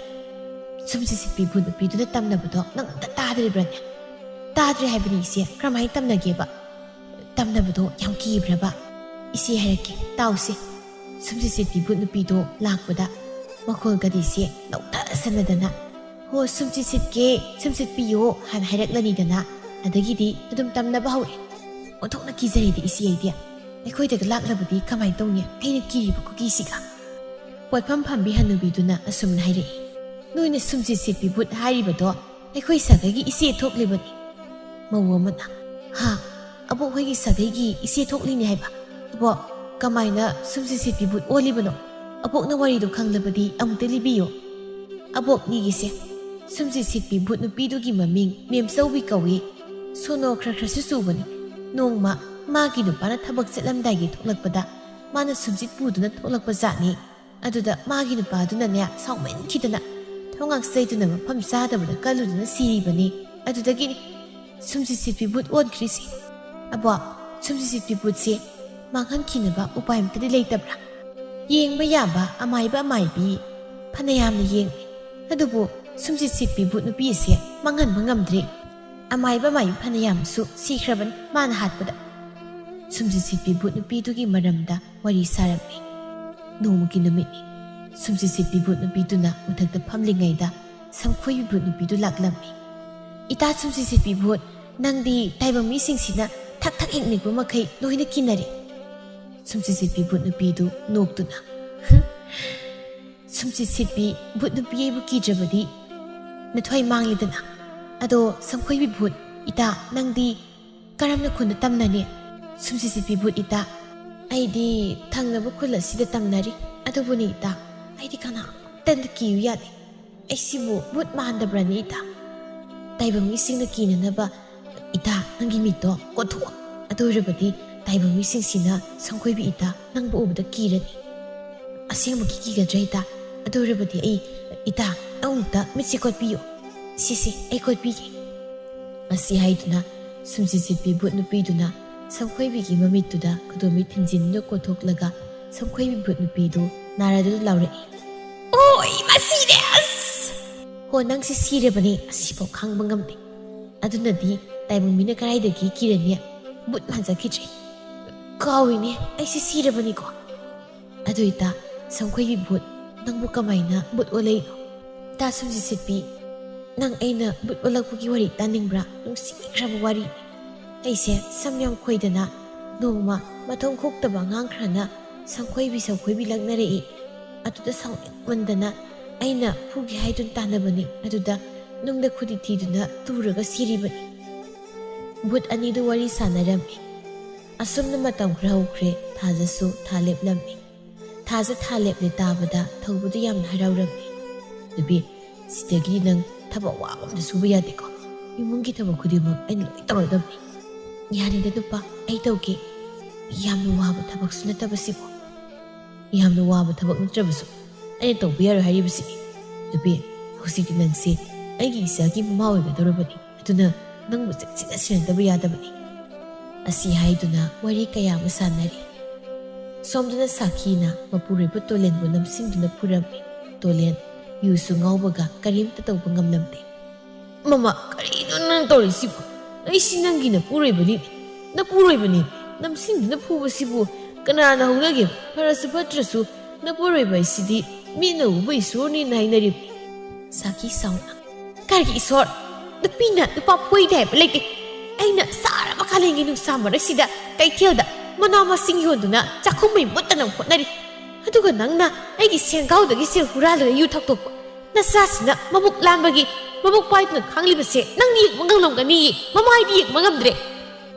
ꯁꯨꯝꯁꯤ ꯁꯤꯠꯄꯤ ꯚꯨꯠ ꯅꯨꯄꯤꯗꯨꯅ ꯇꯝꯅꯕꯗꯣ ꯅꯪ ꯑꯝꯇ ꯇꯥꯗ꯭ꯔꯤꯕ꯭ꯔꯅꯦ ꯇꯥꯗ꯭ꯔꯤ ꯍꯥꯏꯕꯅꯤ ꯏꯆꯦ ꯀꯔꯝꯍꯥꯏꯅ ꯇꯝꯅꯒꯦꯕ ꯇꯝꯅꯕꯗꯣ ꯌꯥꯝ ꯀꯤꯕ꯭ꯔꯕ ꯏꯆꯦ ꯍꯥꯏꯔꯛꯀꯦ ꯇꯥꯎꯁꯦ ꯁꯨꯝꯁꯤ ꯁꯤꯠꯄꯤ ꯚꯨꯠ ꯅꯨꯄꯤꯗꯣ ꯂꯥꯛꯄꯗ ꯃꯈꯣꯜꯒꯗꯤꯁꯦ ꯂꯧꯊꯁꯟꯅꯗꯅ ꯍꯣ ꯁꯨꯝꯁꯤ ꯁꯤꯠꯀꯦ ꯁꯨꯝ ꯁꯤꯠꯄꯤꯌꯣ ꯍꯥꯏꯅ ꯍꯥꯏꯔꯛꯂꯅꯤꯗꯅ ꯑꯗꯒꯤꯗꯤ ꯑꯗꯨꯝ ꯇꯝꯅꯕ ꯍꯧꯔꯦ ꯑꯣꯟꯊꯣꯛꯅ ꯀꯤꯖꯔꯦꯗꯤ ꯏꯆꯦ ꯑꯩꯗꯤ ꯑꯩꯈꯣꯏꯗꯒ ꯂꯥꯛꯂꯕꯗꯤ ꯀꯃꯥꯏꯅ ꯇꯧꯅꯤ ꯑꯩꯅ ꯀꯤꯔꯤꯕ ꯈꯨꯀꯤꯁꯤꯒ ꯄꯣꯠꯐꯝ ꯐꯝꯕꯤ ꯍꯟꯅꯨꯕꯤꯗꯨꯅ ꯑꯁꯨꯝꯅ ꯍꯥꯏꯔꯛꯏ ꯅꯣꯏꯅ ꯁꯨꯝꯁꯤ ꯁꯤꯠꯄꯤ ꯚꯨꯠ ꯍꯥꯏꯔꯤꯕꯗꯣ ꯑꯩꯈꯣꯏ ꯁꯥꯒꯩꯒꯤ ꯏꯆꯦ ꯊꯣꯛꯂꯤꯕꯅꯤ ꯃꯧ ꯑꯃꯅ ꯍꯥ ꯑꯕꯣꯛ ꯍꯣꯏꯒꯤ ꯁꯥꯒꯩꯒꯤ ꯏꯆꯦ ꯊꯣꯛꯂꯤꯅꯤ ꯍꯥꯏꯕ ꯑꯕꯣꯛ ꯀꯃꯥꯏꯅ ꯁꯨꯝꯁꯤ ꯁꯤꯠꯄꯤ ꯚꯨꯠ ꯑꯣꯜꯂꯤꯕꯅꯣ ꯑꯕꯣꯛꯅ ꯋꯥꯔꯤꯗꯣ ꯈꯪꯂꯕꯗꯤ ꯑꯃꯨꯛꯇ ꯂꯤꯕꯤꯌꯣ ꯑꯕꯣꯛꯅꯤꯒꯤꯁꯦ ꯁꯨꯝꯁꯤ ꯁꯤꯠꯄꯤ ꯚꯨꯠ ꯅꯨꯄꯤꯗꯨꯒꯤ ꯃꯃꯤꯡ ꯃꯦꯝꯆꯧꯕꯤ ꯀꯧꯏ ꯁꯣꯅꯣ ꯈꯔ ꯈꯔꯁꯨ ꯆꯨꯕꯅꯤ ꯅꯣꯡꯃ ꯃꯥꯒꯤ ꯅꯨꯄꯥꯅ ꯊꯕꯛ ꯆꯠꯂꯝꯗꯥꯏꯒꯤ ꯊꯣꯛꯂꯛꯄꯗ ꯃꯥꯅ ꯁꯨꯝꯁꯤꯠ ꯄꯨꯗꯨꯅ ꯊꯣꯛꯂꯛꯄ ꯖꯥꯠꯅꯤ ꯑꯗꯨꯗ ꯃꯥꯒꯤ ꯅꯨꯄꯥꯗꯨꯅꯅꯦ ꯁꯥꯎꯃꯟꯈꯤꯗꯅ ꯊꯣꯡꯉꯥꯛꯆꯩꯗꯨꯅ ꯃꯐꯝ ꯆꯥꯗꯕꯗ ꯀꯜꯂꯨꯗꯨꯅ ꯁꯤꯔꯤꯕꯅꯤ ꯑꯗꯨꯗꯒꯤꯅꯤ ꯁꯨꯝꯁꯤ ꯁꯤꯠꯄꯤ ꯚꯨꯠ ꯑꯣꯟꯈ꯭ꯔꯤꯁꯤ ꯑꯕꯣꯛ ꯁꯨꯝꯁꯤ ꯁꯤꯠꯄꯤ ꯚꯨꯠꯁꯦ ꯃꯥꯡꯍꯟꯈꯤꯅꯕ ꯎꯄꯥꯏ ꯑꯝꯇꯗꯤ ꯂꯩꯇꯕ꯭ꯔꯥ ꯌꯦꯡꯕ ꯌꯥꯕ ꯑꯃꯥꯏꯕ ꯑꯃꯥꯏꯕꯤ ꯐꯅꯌꯥꯝꯅ ꯌꯦꯡꯉꯤ ꯑꯗꯨꯕꯨ ꯁꯨꯝꯁꯤ ꯁꯤꯠꯄꯤ ꯚꯨꯠ ꯅꯨꯄꯤ ꯑꯁꯤ ꯃꯥꯡꯍꯟꯕ ꯉꯝꯗ꯭ꯔꯤ ꯑꯃꯥꯏꯕ ꯑꯃꯥꯏꯕꯤ ꯐꯅꯌꯥꯝꯁꯨ ꯁꯤꯈ꯭ꯔꯕꯅꯤ ꯃꯥꯅ ꯍꯥꯠꯄꯗ ꯁꯨꯝꯁꯤ ꯁꯤꯠꯄꯤ ꯚꯨꯠ ꯅꯨꯄꯤꯗꯨꯒꯤ ꯃꯔꯝꯗ ꯋꯥꯔꯤ ꯁꯥꯔꯝꯃꯤ ꯅꯣꯡꯃꯒꯤ ꯅꯨꯃꯤꯠꯅꯤ ꯁꯨꯝꯁꯤ ꯁꯤꯠꯄꯤ ꯚꯨꯠ ꯅꯨꯄꯤꯗꯨꯅ ꯃꯊꯛꯇ ꯐꯝꯂꯤꯉꯩꯗ ꯁꯝꯈꯣꯏꯕꯤ ꯚꯨꯠ ꯅꯨꯄꯤꯗꯨ ꯂꯥꯛꯂꯝꯃꯤ ꯏꯇꯥ ꯁꯨꯝꯁꯤ ꯁꯤꯠꯄꯤ ꯚꯨꯠ ꯅꯪꯗꯤ ꯇꯥꯏꯕꯪ ꯃꯤꯁꯤꯡꯁꯤꯅ ꯊꯛ ꯊꯛ ꯍꯦꯛ ꯅꯤꯛꯄ ꯃꯈꯩ ꯂꯣꯏꯅ ꯀꯤꯅꯔꯦ ꯁꯨꯝꯁꯤ ꯁꯤꯠꯄꯤ ꯚꯨꯠ ꯅꯨꯄꯤꯗꯨ ꯅꯣꯛꯇꯨꯅ ꯁꯨꯝꯁꯤ ꯁꯤꯠꯄꯤ ꯚꯨꯠ ꯅꯨꯄꯤ ꯑꯩꯕꯨ ꯀꯤꯗ꯭ꯔꯕꯗꯤ ꯅꯊ꯭ꯋꯥꯏ ꯃꯥꯡꯂꯤꯗꯅ ꯑꯗꯣ ꯁꯝꯈꯣꯏꯕꯤ ꯚꯨꯠ ꯏꯇꯥ ꯅꯪꯗꯤ ꯀꯔꯝꯅ ꯈꯨꯟꯗ ꯇꯝꯅꯅꯤ ꯁꯨꯝꯁꯤ ꯁꯤꯠꯄꯤ ꯚꯨꯠ ꯏꯇꯥ ꯑꯩꯗꯤ ꯊꯪꯅꯕ ꯈꯨꯜ ꯑꯁꯤꯗ ꯇꯝꯅꯔꯤ ꯑꯗꯨꯕꯨꯅꯤ ꯏꯇꯥ ꯑꯩꯗꯤ ꯀꯅꯥꯝꯇ ꯀꯤꯌꯨ ꯌꯥꯗꯦ ꯑꯩꯁꯤꯕꯨ ꯚꯨꯠ ꯃꯥꯟꯗꯕ꯭ꯔꯅꯤ ꯏꯇꯥ ꯇꯥꯏꯕꯪ ꯃꯤꯁꯤꯡꯅ ꯀꯤꯅꯅꯕ ꯏꯇꯥ ꯅꯪꯒꯤ ꯃꯤꯠꯇꯣ ꯀꯣꯠꯊꯣꯛꯑꯣ ꯑꯗꯨ ꯑꯣꯏꯔꯕꯗꯤ ꯇꯥꯏꯕꯪ ꯃꯤꯁꯤꯡꯁꯤꯅ ꯁꯝꯈꯣꯏꯕꯤ ꯏꯇꯥ ꯅꯪꯕꯨ ꯎꯕꯗ ꯀꯤꯔꯅꯤ ꯑꯁꯦꯡꯕꯒꯤ ꯀꯤꯒꯗ꯭ꯔꯥ ꯏꯇꯥ ꯑꯗꯨ ꯑꯣꯏꯔꯕꯗꯤ ꯑꯩ ꯏꯇꯥ ꯑꯃꯨꯛꯇ ꯃꯤꯠꯁꯦ ꯀꯣꯠꯄꯤꯌꯨ ꯁꯤꯁꯦ ꯑꯩ ꯀꯣꯠꯄꯤꯒꯦ ꯑꯁꯤ ꯍꯥꯏꯗꯨꯅ ꯁꯨꯝꯁꯤ ꯁꯤꯠꯄꯤ ꯚꯨꯠ ꯅꯨꯄꯤꯗꯨꯅ ꯁꯝꯈꯣꯏꯕꯤꯒꯤ ꯃꯃꯤꯠꯇꯨꯗ ꯈꯨꯗꯣꯝꯕꯤ ꯊꯤꯟꯖꯤꯟꯗꯨꯅ ꯀꯣꯠꯊꯣꯛꯂꯒ ꯁꯝꯈꯣꯏꯕꯤ ꯚꯨꯠ ꯅꯨꯄꯤꯗꯨ ꯅꯥꯔꯗꯨꯅ ꯂꯥꯎꯔꯛꯏ ꯑꯣꯏ ꯃꯁꯤꯔꯦ ꯑꯁ ꯍꯣ ꯅꯪꯁꯤ ꯁꯤꯔꯕꯅꯤ ꯑꯁꯤꯐꯥꯎ ꯈꯥꯡꯕ ꯉꯝꯗꯦ ꯑꯗꯨꯅꯗꯤ ꯇꯥꯏꯕꯪ ꯃꯤꯅ ꯀꯗꯥꯏꯗꯒꯤ ꯀꯤꯔꯅꯤ ꯚꯨꯠ ꯃꯥꯟꯖꯈꯤꯗ꯭ꯔꯦ ꯀꯥꯎꯏꯅꯦ ꯑꯩꯁꯤ ꯁꯤꯔꯕꯅꯤꯀꯣ ꯑꯗꯨ ꯏꯇꯥ ꯁꯝꯈꯣꯏꯕꯤ ꯚꯨꯠ ꯅꯪꯕꯨ ꯀꯃꯥꯏꯅ ꯚꯨꯠ ꯑꯣꯜꯂꯛꯏꯅꯣ ꯏꯇꯥ ꯁꯨꯝꯁꯤ ꯁꯤꯠꯄꯤ ꯅꯪ ꯑꯩꯅ ꯚꯨꯠ ꯑꯣꯜꯂꯛꯄꯒꯤ ꯋꯥꯔꯤ ꯇꯥꯅꯤꯡꯕ꯭ꯔꯥ ꯅꯨꯡꯁꯤꯈ꯭ꯔꯕ ꯋꯥꯔꯤ ꯑꯩꯁꯦ ꯁꯝ ꯌꯥꯝ ꯈꯣꯏꯗꯅ ꯅꯣꯡꯃ ꯃꯊꯣꯡ ꯈꯣꯛꯇꯕ ꯑꯉꯥꯡ ꯈꯔꯅ ꯁꯝꯈꯣꯏꯕꯤ ꯂꯛꯅꯔꯛꯏ ꯑꯗꯨꯗ ꯁꯥꯎꯅꯤꯡꯃꯟꯗꯅ ꯑꯩꯅ ꯐꯨꯒꯦ ꯍꯥꯏꯗꯨꯅ ꯇꯥꯟꯅꯕꯅꯤ ꯑꯗꯨꯗ ꯅꯨꯡꯗ ꯈꯨꯗꯤ ꯊꯤꯗꯨꯅ ꯇꯨꯔꯒ ꯁꯤꯔꯤꯕꯅꯤ ꯚꯨꯠ ꯑꯅꯤꯗꯨ ꯋꯥꯔꯤ ꯁꯥꯟꯅꯔꯝꯃꯤ ꯑꯁꯨꯝꯅ ꯃꯇꯝ ꯈꯔ ꯍꯧꯈ꯭ꯔꯦ ꯊꯥꯖꯁꯨ ꯊꯥ ꯂꯦꯞꯂꯝꯃꯤ ꯊꯥꯖ ꯊꯥ ꯂꯦꯞꯂꯦ ꯇꯥꯕꯗ ꯊꯧꯕꯗꯨ ꯌꯥꯝꯅ ꯍꯔꯥꯎꯔꯝꯃꯤ ꯅꯨꯄꯤ ꯁꯤꯗꯒꯤ ꯅꯪ ꯊꯕꯛ ꯋꯥꯕ ꯑꯝꯇ ꯁꯨꯕ ꯌꯥꯗꯦꯀꯣ ꯏꯃꯨꯡꯒꯤ ꯊꯕꯛ ꯈꯨꯗꯤꯡꯃꯛ ꯑꯩꯅ ꯂꯣꯏ ꯇꯧꯔꯗꯕꯅꯤ ꯌꯥꯔꯦꯗ ꯅꯨꯄꯥ ꯑꯩ ꯇꯧꯒꯦ ꯌꯥꯝꯅ ꯋꯥꯕ ꯊꯕꯛꯁꯨ ꯅꯠꯇꯕꯁꯤꯕꯨ ꯌꯥꯝꯅ ꯋꯥꯕ ꯊꯕꯛ ꯅꯠꯇ꯭ꯔꯕꯁꯨ ꯑꯩꯅ ꯇꯧꯕ ꯌꯥꯔꯣꯏ ꯍꯥꯏꯔꯤꯕꯁꯤꯅꯤ ꯅꯨꯄꯤ ꯍꯧꯖꯤꯛꯇꯤ ꯅꯪꯁꯦ ꯑꯩꯒꯤ ꯏꯆꯥꯒꯤ ꯃꯃꯥ ꯑꯣꯏꯒꯗꯧꯔꯕꯅꯤ ꯑꯗꯨꯅ ꯅꯪꯕꯨ ꯆꯦꯛꯁꯤꯟꯅ ꯁꯦꯟꯅꯗꯕ ꯌꯥꯗꯕꯅꯤ ꯑꯁꯤ ꯍꯥꯏꯗꯨꯅ ꯋꯥꯔꯤ ꯀꯌꯥ ꯑꯃ ꯁꯥꯟꯅꯔꯤ ꯁꯣꯝꯗꯅ ꯁꯥꯈꯤꯅ ꯃꯄꯨꯔꯣꯏꯕ ꯇꯣꯂꯦꯟꯕꯨ ꯅꯝꯁꯤꯟꯗꯨꯅ ꯐꯨꯔꯝꯃꯤ ꯇꯣꯂꯦꯟ ꯌꯨꯁꯨ ꯉꯥꯎꯕꯒ ꯀꯔꯤꯝꯇ ꯇꯧꯕ ꯉꯝꯂꯝꯗꯦ ꯃꯃꯥ ꯀꯔꯤꯅꯣ ꯅꯪ ꯇꯧꯔꯤꯁꯤꯕꯨ ꯑꯩꯁꯤ ꯅꯪꯒꯤ ꯅꯄꯨꯔꯣꯏꯕꯅꯤ ꯅꯝꯁꯤꯟꯗꯨꯅ ꯐꯨꯕꯁꯤꯕꯨ ꯀꯅꯥꯅ ꯍꯧꯅꯒꯦ ꯐꯔꯁꯨ ꯐꯠꯇ꯭ꯔꯁꯨ ꯅꯄꯨꯔꯣꯏꯕ ꯍꯥꯏꯁꯤꯗꯤ ꯃꯤꯠꯅ ꯎꯕ ꯏꯁꯣꯔꯅꯤꯅ ꯍꯥꯏꯅꯔꯤꯕꯅꯤ ꯁꯥꯈꯤ ꯁꯥꯎꯅ ꯀꯔꯤꯒꯤ ꯏꯁꯣꯔ ꯅꯨꯄꯤꯅ ꯅꯨꯄꯥ ꯐꯨꯏꯗꯦ ꯍꯥꯏꯕ ꯂꯩꯇꯦ ꯑꯩꯅ ꯁꯥꯔꯕ ꯀꯥꯂꯦꯟꯒꯤ ꯅꯨꯡꯁꯥ ꯃꯔꯛꯁꯤꯗ ꯀꯩꯊꯦꯜꯗ ꯃꯅꯥ ꯃꯁꯤꯡ ꯌꯣꯟꯗꯨꯅ ꯆꯥꯛꯈꯨꯝꯃꯩ ꯃꯨꯠꯇꯅ ꯍꯣꯠꯅꯔꯤ ꯑꯗꯨꯒ ꯅꯪꯅ ꯑꯩꯒꯤ ꯁꯦꯟꯒꯥꯎꯗꯒꯤ ꯁꯦꯜ ꯍꯨꯔꯥꯜꯂꯒ ꯌꯨ ꯊꯛꯇꯣꯛꯄ ꯅꯆꯥꯁꯤꯅ ꯃꯕꯨꯛ ꯂꯥꯟꯕꯒꯤ ꯃꯕꯨꯛ ꯄꯥꯏꯗꯨꯅ ꯈꯥꯡꯂꯤꯕꯁꯦ ꯅꯪ ꯌꯦꯡꯕ ꯉꯝꯂꯝꯒꯅꯤ ꯃꯃꯥ ꯑꯩꯗꯤ ꯌꯦꯡꯕ ꯉꯝꯗ꯭ꯔꯦ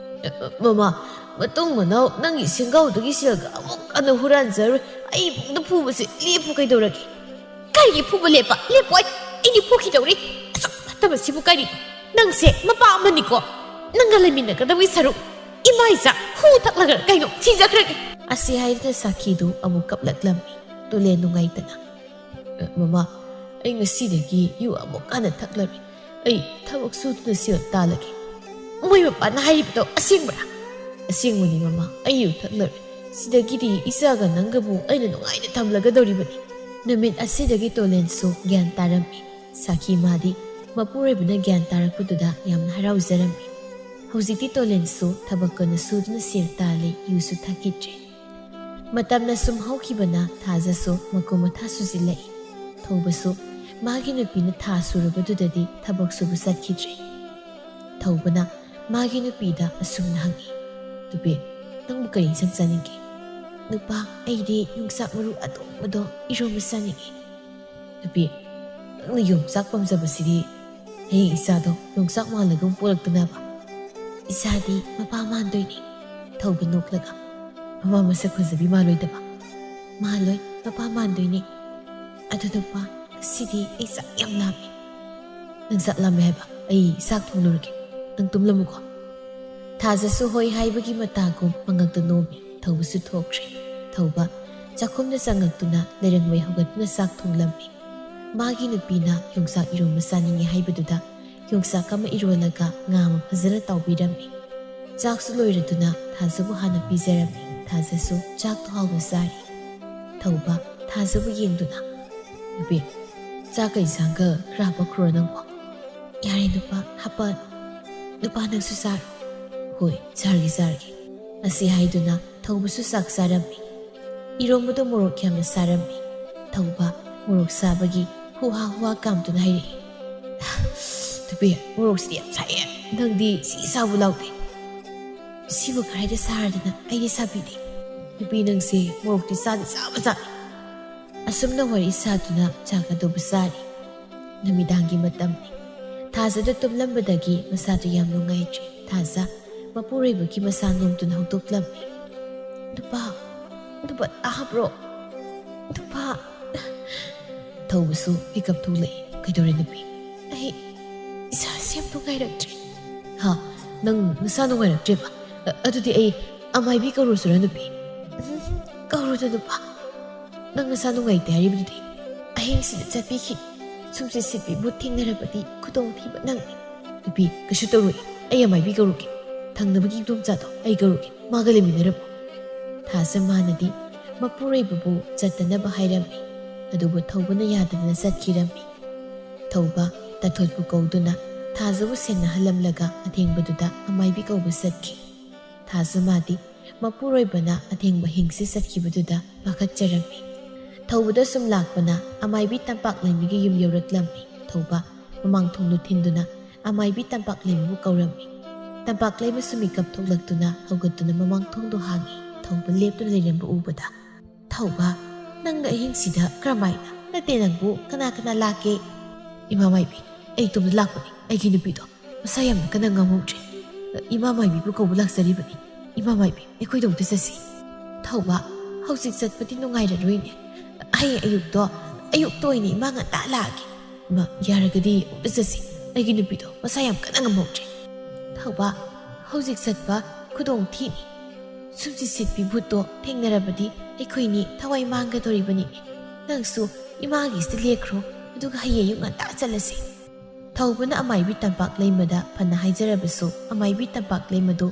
ꯃꯃꯥ ꯃꯇꯨꯡ ꯃꯅꯥꯎ ꯅꯪꯒꯤ ꯁꯦꯡꯒꯥꯎꯗꯒꯤ ꯁꯦꯜꯒ ꯑꯃꯨꯛ ꯍꯟꯅ ꯍꯨꯔꯥꯟꯖꯔꯣꯏ ꯑꯩ ꯏꯕꯨꯡꯗ ꯐꯨꯕꯁꯦ ꯂꯦꯞꯄꯨ ꯀꯩꯗꯧꯔꯒꯦ ꯀꯔꯤꯒꯤ ꯐꯨꯕ ꯂꯦꯞꯄ ꯂꯦꯞꯄꯣꯏ ꯑꯩꯗꯤ ꯐꯨꯈꯤꯗꯧꯔꯤ ꯑꯁꯨꯛ ꯐꯠꯇꯕꯁꯤꯕꯨ ꯀꯔꯤ ꯅꯪꯁꯦ ꯃꯄꯥ ꯑꯃꯅꯤꯀꯣ ꯅꯪꯒ ꯂꯩꯃꯤꯟꯅꯒꯗꯕꯒꯤ ꯁꯔꯨꯛ ꯏꯃꯥ ꯏꯆꯥ ꯍꯨ ꯊꯛꯂꯒ ꯀꯩꯅꯣ ꯁꯤꯖꯈ꯭ꯔꯒꯦ ꯑꯁꯤ ꯍꯥꯏꯗꯨꯅ ꯁꯥꯈꯤꯗꯨ ꯑꯃꯨꯛ ꯀꯞꯂꯛꯂꯝꯃꯤ ꯇꯣꯂꯦꯟ ꯅꯨꯡꯉꯥꯏꯇꯅ ꯃꯃꯥ ꯑꯩ ꯉꯁꯤꯗꯒꯤ ꯌꯨ ꯑꯃꯨꯛ ꯍꯟꯅ ꯊꯛꯂꯔꯣꯏ ꯑꯩ ꯊꯕꯛ ꯁꯨꯗꯨꯅ ꯁꯦꯜ ꯇꯥꯜꯂꯒꯦ ꯃꯣꯏ ꯃꯄꯥꯅ ꯍꯥꯏꯔꯤꯕꯗꯣ ꯑꯁꯦꯡꯕ꯭ꯔꯥ ꯑꯁꯦꯡꯕꯅꯤ ꯃꯃꯥ ꯑꯩ ꯌꯨ ꯊꯛꯂꯔꯣꯏ ꯁꯤꯗꯒꯤꯗꯤ ꯏꯆꯥꯒ ꯅꯪꯒꯕꯨ ꯑꯩꯅ ꯅꯨꯡꯉꯥꯏꯅ ꯊꯝꯂꯒꯗꯧꯔꯤꯕꯅꯤ ꯅꯨꯃꯤꯠ ꯑꯁꯤꯗꯒꯤ ꯇꯣꯂꯦꯟꯁꯨ ꯒ꯭ꯌꯥꯟ ꯇꯥꯔꯝꯃꯤ ꯁꯥꯈꯤ ꯃꯥꯗꯤ ꯃꯄꯨꯔꯣꯏꯕꯅ ꯒ꯭ꯌꯥꯟ ꯇꯥꯔꯛꯄꯗꯨꯗ ꯌꯥꯝꯅ ꯍꯔꯥꯎꯖꯔꯝꯃꯤ ꯍꯧꯖꯤꯛꯇꯤ ꯇꯣꯂꯦꯟꯁꯨ ꯊꯕꯛ ꯀꯟꯅ ꯁꯨꯗꯨꯅ ꯁꯦꯜ ꯇꯥꯜꯂꯤ ꯌꯨꯁꯨ ꯊꯛꯈꯤꯗ꯭ꯔꯦ ꯃꯇꯝꯅ ꯁꯨꯝ ꯍꯧꯈꯤꯕꯅ ꯊꯥꯖꯁꯨ ꯃꯀꯨ ꯃꯊꯥ ꯁꯨꯖꯤꯜꯂꯛꯏ ꯊꯧꯕꯁꯨ ꯃꯥꯒꯤ ꯅꯨꯄꯤꯅ ꯊꯥ ꯁꯨꯔꯕꯗꯨꯗꯗꯤ ꯊꯕꯛ ꯁꯨꯕ ꯆꯠꯈꯤꯗ꯭ꯔꯦ ꯊꯧꯕꯅ ꯃꯥꯒꯤ ꯅꯨꯄꯤꯗ ꯑꯁꯨꯝꯅ ꯍꯪꯉꯤ ꯅꯨꯄꯤ ꯅꯪꯕꯨ ꯀꯔꯤ ꯏꯟꯁꯥꯡ ꯆꯥꯅꯤꯡꯒꯦ ꯅꯨꯄꯥ ꯑꯩꯗꯤ ꯌꯣꯡꯆꯥꯛ ꯃꯔꯨ ꯑꯇꯣꯡꯕꯗꯣ ꯏꯔꯣꯝꯕ ꯆꯥꯅꯤꯡꯉꯤ ꯅꯨꯄꯤ ꯅꯪꯅ ꯌꯣꯡꯆꯥꯛ ꯄꯥꯝꯖꯕꯁꯤꯗꯤ ꯍꯌꯦꯡ ꯏꯆꯥꯗꯣ ꯌꯣꯡꯆꯥꯛ ꯃꯥꯜꯂꯒ ꯑꯃꯨꯛ ꯄꯣꯔꯛꯇꯅꯕ ꯏꯆꯥꯗꯤ ꯃꯄꯥ ꯃꯥꯟꯗꯣꯏꯅꯤ ꯊꯧꯕ ꯅꯣꯛꯂꯒ ꯃꯃꯥ ꯃꯁꯛ ꯐꯖꯕꯤ ꯃꯥꯜꯂꯣꯏꯗꯕ ꯃꯥꯜꯂꯣꯏ ꯃꯄꯥ ꯃꯥꯟꯗꯣꯏꯅꯤ ꯑꯗꯨ ꯅꯨꯄꯥ ꯉꯁꯤꯗꯤ ꯑꯩ ꯆꯥꯛ ꯌꯥꯝ ꯂꯥꯝꯃꯤ ꯅꯪ ꯆꯥꯛ ꯂꯥꯝꯃꯦ ꯍꯥꯏꯕ ꯑꯩ ꯆꯥꯛ ꯊꯣꯡꯂꯨꯔꯒꯦ ꯅꯪ ꯇꯨꯝꯂꯝꯃꯨꯀꯣ ꯊꯥꯖꯁꯨ ꯍꯣꯏ ꯍꯥꯏꯕꯒꯤ ꯃꯇꯥꯒꯨꯝ ꯃꯉꯛꯇ ꯅꯣꯝꯃꯤ ꯊꯧꯕꯁꯨ ꯊꯣꯛꯈ꯭ꯔꯦ ꯊꯧꯕ ꯆꯥꯛꯈꯨꯝꯗ ꯆꯪꯉꯛꯇꯨꯅ ꯂꯩꯔꯪꯃꯩ ꯍꯧꯒꯠꯇꯨꯅ ꯆꯥꯛ ꯊꯣꯡꯂꯝꯃꯤ ꯃꯥꯒꯤ ꯅꯨꯄꯤꯅ ꯌꯣꯡꯆꯥꯛ ꯏꯔꯣꯟꯕ ꯆꯥꯅꯤꯡꯉꯦ ꯍꯥꯏꯕꯗꯨꯗ ꯌꯣꯡꯆꯥꯛ ꯑꯃ ꯏꯔꯣꯜꯂꯒ ꯉꯥ ꯑꯃ ꯐꯖꯅ ꯇꯥꯎꯕꯤꯔꯝꯃꯤ ꯆꯥꯛꯁꯨ ꯂꯣꯏꯔꯗꯨꯅ ꯊꯥꯖꯕꯨ ꯍꯥꯟꯅ ꯄꯤꯖꯔꯝꯃꯤ ꯊꯥꯖꯁꯨ ꯆꯥꯛꯇꯣ ꯍꯥꯎꯅ ꯆꯥꯔꯤ ꯊꯧꯕ ꯊꯥꯖꯕꯨ ꯌꯦꯡꯗꯨꯅ ꯅꯨꯄꯤ ꯆꯥꯛꯀ ꯏꯟꯁꯥꯡꯒ ꯈꯔ ꯍꯥꯞꯄꯛꯈ꯭ꯔꯣ ꯅꯪꯕꯣ ꯌꯥꯔꯦ ꯅꯨꯄꯥ ꯍꯥꯞꯄꯛꯑꯅꯨ ꯅꯨꯄꯥ ꯅꯪꯁꯨ ꯆꯥꯔꯣ ꯍꯣꯏ ꯆꯥꯔꯒꯦ ꯑꯁꯤ ꯍꯥꯏꯗꯨꯅ ꯊꯧꯕꯁꯨ ꯆꯥꯛ ꯆꯥꯔꯝꯃꯤ ꯏꯔꯣꯝꯕꯗꯣ ꯃꯣꯔꯣꯛ ꯌꯥꯝꯅ ꯆꯥꯔꯝꯃꯤ ꯊꯧꯕ ꯃꯣꯔꯣꯛ ꯆꯥꯕꯒꯤ ꯍꯨꯍꯥ ꯀꯥꯝꯗꯨꯅ ꯍꯥꯏꯔꯛꯏ ꯅꯨꯄꯤ ꯃꯣꯔꯣꯛꯁꯤꯗꯤ ꯌꯥꯝ ꯁꯥꯏꯌꯦ ꯅꯪꯗꯤ ꯁꯤ ꯆꯥꯕ ꯂꯥꯎꯗꯦ ꯁꯤꯕꯨ ꯈꯔꯗꯤ ꯁꯥꯔꯗꯅ ꯑꯩꯗꯤ ꯁꯥꯕꯤꯗꯦ ꯅꯨꯄꯤ ꯅꯪꯁꯦ ꯃꯣꯔꯣꯛꯇꯤ ꯆꯥꯕ ꯆꯥꯅꯤ ꯑꯁꯨꯝꯅ ꯋꯥꯔꯤ ꯁꯥꯗꯨꯅ ꯆꯥꯛ ꯑꯗꯨꯕꯨ ꯆꯥꯔꯤ ꯅꯨꯃꯤꯗꯥꯡꯒꯤ ꯃꯇꯝꯅꯤ ꯊꯥꯖꯗ ꯇꯨꯝꯂꯝꯕꯗꯒꯤ ꯃꯁꯥꯗꯨ ꯌꯥꯝ ꯅꯨꯡꯉꯥꯏꯇ꯭ꯔꯦ ꯊꯥꯖ ꯃꯄꯨꯔꯣꯏꯕꯒꯤ ꯃꯁꯥ ꯅꯣꯝꯗꯨꯅ ꯍꯧꯗꯣꯛꯂꯝꯃꯤ ꯅꯨꯄꯥ ꯇꯥꯕ꯭ꯔꯣ ꯅꯨꯄꯥ ꯊꯧꯕꯁꯨ ꯍꯤꯀꯞ ꯊꯣꯛꯂꯛꯏ ꯀꯩꯗꯧꯔꯦ ꯅꯨꯄꯤ ꯑꯩ ꯏꯁꯥꯁꯦ ꯌꯥꯝ ꯅꯨꯡꯉꯥꯏꯔꯛꯇ꯭ꯔꯦ ꯍꯥ ꯅꯪ ꯅꯁꯥ ꯅꯨꯡꯉꯥꯏꯔꯛꯇ꯭ꯔꯦꯕ ꯑꯗꯨꯗꯤ ꯑꯩ ꯑꯃꯥꯏꯕꯤ ꯀꯧꯔꯨꯁꯤꯔ ꯅꯨꯄꯤ ꯀꯧꯔꯨꯗ ꯅꯨꯄꯥ ꯅꯪ ꯅꯁꯥ ꯅꯨꯡꯉꯥꯏꯇꯦ ꯍꯥꯏꯔꯤꯕꯗꯨꯗꯤ ꯑꯍꯤꯡꯁꯤꯗ ꯆꯠꯄꯤꯈꯤ ꯁꯨꯝꯆꯤꯠ ꯁꯤꯠꯄꯤꯕꯨ ꯊꯦꯡꯅꯔꯕꯗꯤ ꯈꯨꯗꯣꯡꯊꯤꯕ ꯅꯪꯅꯤ ꯅꯨꯄꯤ ꯀꯩꯁꯨ ꯇꯧꯔꯣꯏ ꯑꯩ ꯑꯃꯥꯏꯕꯤ ꯀꯧꯔꯨꯒꯦ ꯊꯪꯅꯕꯒꯤ ꯏꯗꯣꯝꯆꯥꯗꯣ ꯑꯩ ꯀꯧꯔꯨꯒꯦ ꯃꯥꯒ ꯂꯩꯃꯤꯟꯅꯔꯝꯃꯣ ꯊꯥꯖ ꯃꯥꯅꯗꯤ ꯃꯄꯨꯔꯣꯏꯕꯕꯨ ꯆꯠꯇꯅꯕ ꯍꯥꯏꯔꯝꯃꯤ ꯑꯗꯨꯕꯨ ꯊꯧꯕꯅ ꯌꯥꯗꯗꯅ ꯆꯠꯈꯤꯔꯝꯃꯤ ꯊꯧꯕ ꯇꯥꯊꯣꯠꯄꯨ ꯀꯧꯗꯨꯅ ꯊꯥꯖꯕꯨ ꯁꯦꯟꯅꯍꯜꯂꯝꯂꯒ ꯑꯊꯦꯡꯕꯗꯨꯗ ꯑꯃꯥꯏꯕꯤ ꯀꯧꯕ ꯆꯠꯈꯤ ꯊꯥꯖ ꯃꯥꯗꯤ ꯃꯄꯨꯔꯣꯏꯕꯅ ꯑꯊꯦꯡꯕ ꯍꯤꯡꯁꯤ ꯆꯠꯈꯤꯕꯗꯨꯗ ꯄꯥꯈꯠꯆꯔꯝꯃꯤ ꯊꯧꯕꯗ ꯁꯨꯝ ꯂꯥꯛꯄꯅ ꯑꯃꯥꯏꯕꯤ ꯇꯝꯄꯥꯛ ꯂꯩꯃꯤꯒꯤ ꯌꯨꯝ ꯌꯧꯔꯛꯂꯝꯃꯤ ꯊꯧꯕ ꯃꯃꯥꯡ ꯊꯣꯡꯗꯨ ꯊꯤꯟꯗꯨꯅ ꯑꯃꯥꯏꯕꯤ ꯇꯝꯄꯥꯛ ꯂꯩꯃꯕꯨ ꯀꯧꯔꯝꯃꯤ ꯇꯝꯄꯥꯛ ꯂꯩꯃꯁꯨ ꯃꯤꯀꯞ ꯊꯣꯛꯂꯛꯇꯨꯅ ꯍꯧꯒꯠꯇꯨꯅ ꯃꯃꯥꯡ ꯊꯣꯡꯗꯨ ꯍꯥꯡꯉꯤ ꯊꯧꯕ ꯂꯦꯞꯇꯨꯅ ꯂꯩꯔꯝꯕ ꯎꯕꯗ ꯊꯧꯕ ꯅꯪꯅ ꯑꯍꯤꯡꯁꯤꯗ ꯀꯔꯝꯃꯥꯏꯅ ꯅꯠꯇꯦ ꯅꯪꯕꯨ ꯀꯅꯥ ꯂꯥꯛꯀꯦ ꯏꯃꯥ ꯃꯥꯏꯕꯤ ꯑꯩ ꯇꯨꯝꯗ ꯂꯥꯛꯄꯅꯤ ꯑꯩꯒꯤ ꯅꯨꯄꯤꯗꯣ ꯃꯁꯥ ꯌꯥꯝꯅ ꯀꯟꯅ ꯉꯝꯍꯧꯗ꯭ꯔꯦ ꯏꯃꯥ ꯃꯥꯏꯕꯤꯕꯨ ꯀꯧꯕ ꯂꯥꯛꯆꯔꯤꯕꯅꯤ ꯏꯃꯥ ꯃꯥꯏꯕꯤ ꯑꯩꯈꯣꯏꯗ ꯑꯃꯨꯛꯇ ꯆꯠꯁꯤ ꯊꯧꯕ ꯍꯧꯖꯤꯛ ꯆꯠꯄꯗꯤ ꯅꯨꯡꯉꯥꯏꯔꯔꯣꯏꯅꯦ ꯍꯌꯦꯡ ꯑꯌꯨꯛꯇ ꯑꯣꯏꯅ ꯏꯃꯥ ꯉꯟꯇꯥ ꯂꯥꯛꯑꯒꯦ ꯏꯃꯥ ꯌꯥꯔꯒꯗꯤ ꯑꯃꯨꯛꯇ ꯆꯠꯁꯤ ꯑꯩꯒꯤ ꯅꯨꯄꯤꯗꯣ ꯃꯁꯥ ꯌꯥꯝ ꯀꯟꯅ ꯉꯝꯍꯧꯗ꯭ꯔꯦ ꯊꯧꯕ ꯍꯧꯖꯤꯛ ꯆꯠꯄ ꯈꯨꯗꯣꯡ ꯊꯤꯅꯤ ꯁꯨꯝꯆꯤꯠ ꯁꯤꯠꯄꯤ ꯚꯨꯠꯇꯣ ꯊꯦꯡꯅꯔꯕꯗꯤ ꯑꯩꯈꯣꯏꯅꯤ ꯊꯋꯥꯏ ꯃꯥꯡꯒꯗꯧꯔꯤꯕꯅꯤꯅꯦ ꯅꯪꯁꯨ ꯏꯃꯥꯒꯤꯁꯤꯗ ꯂꯦꯛꯈ꯭ꯔꯣ ꯑꯗꯨꯒ ꯍꯌꯦꯡ ꯑꯌꯨꯛ ꯉꯟꯇꯥ ꯆꯠꯂꯁꯤ ꯊꯧꯕꯅ ꯑꯃꯥꯏꯕꯤ ꯇꯝꯄꯥꯛ ꯂꯩꯃꯗ ꯐꯅ ꯍꯥꯏꯖꯔꯕꯁꯨ ꯑꯃꯥꯏꯕꯤ ꯇꯝꯄꯥꯛ ꯂꯩꯃꯗꯨ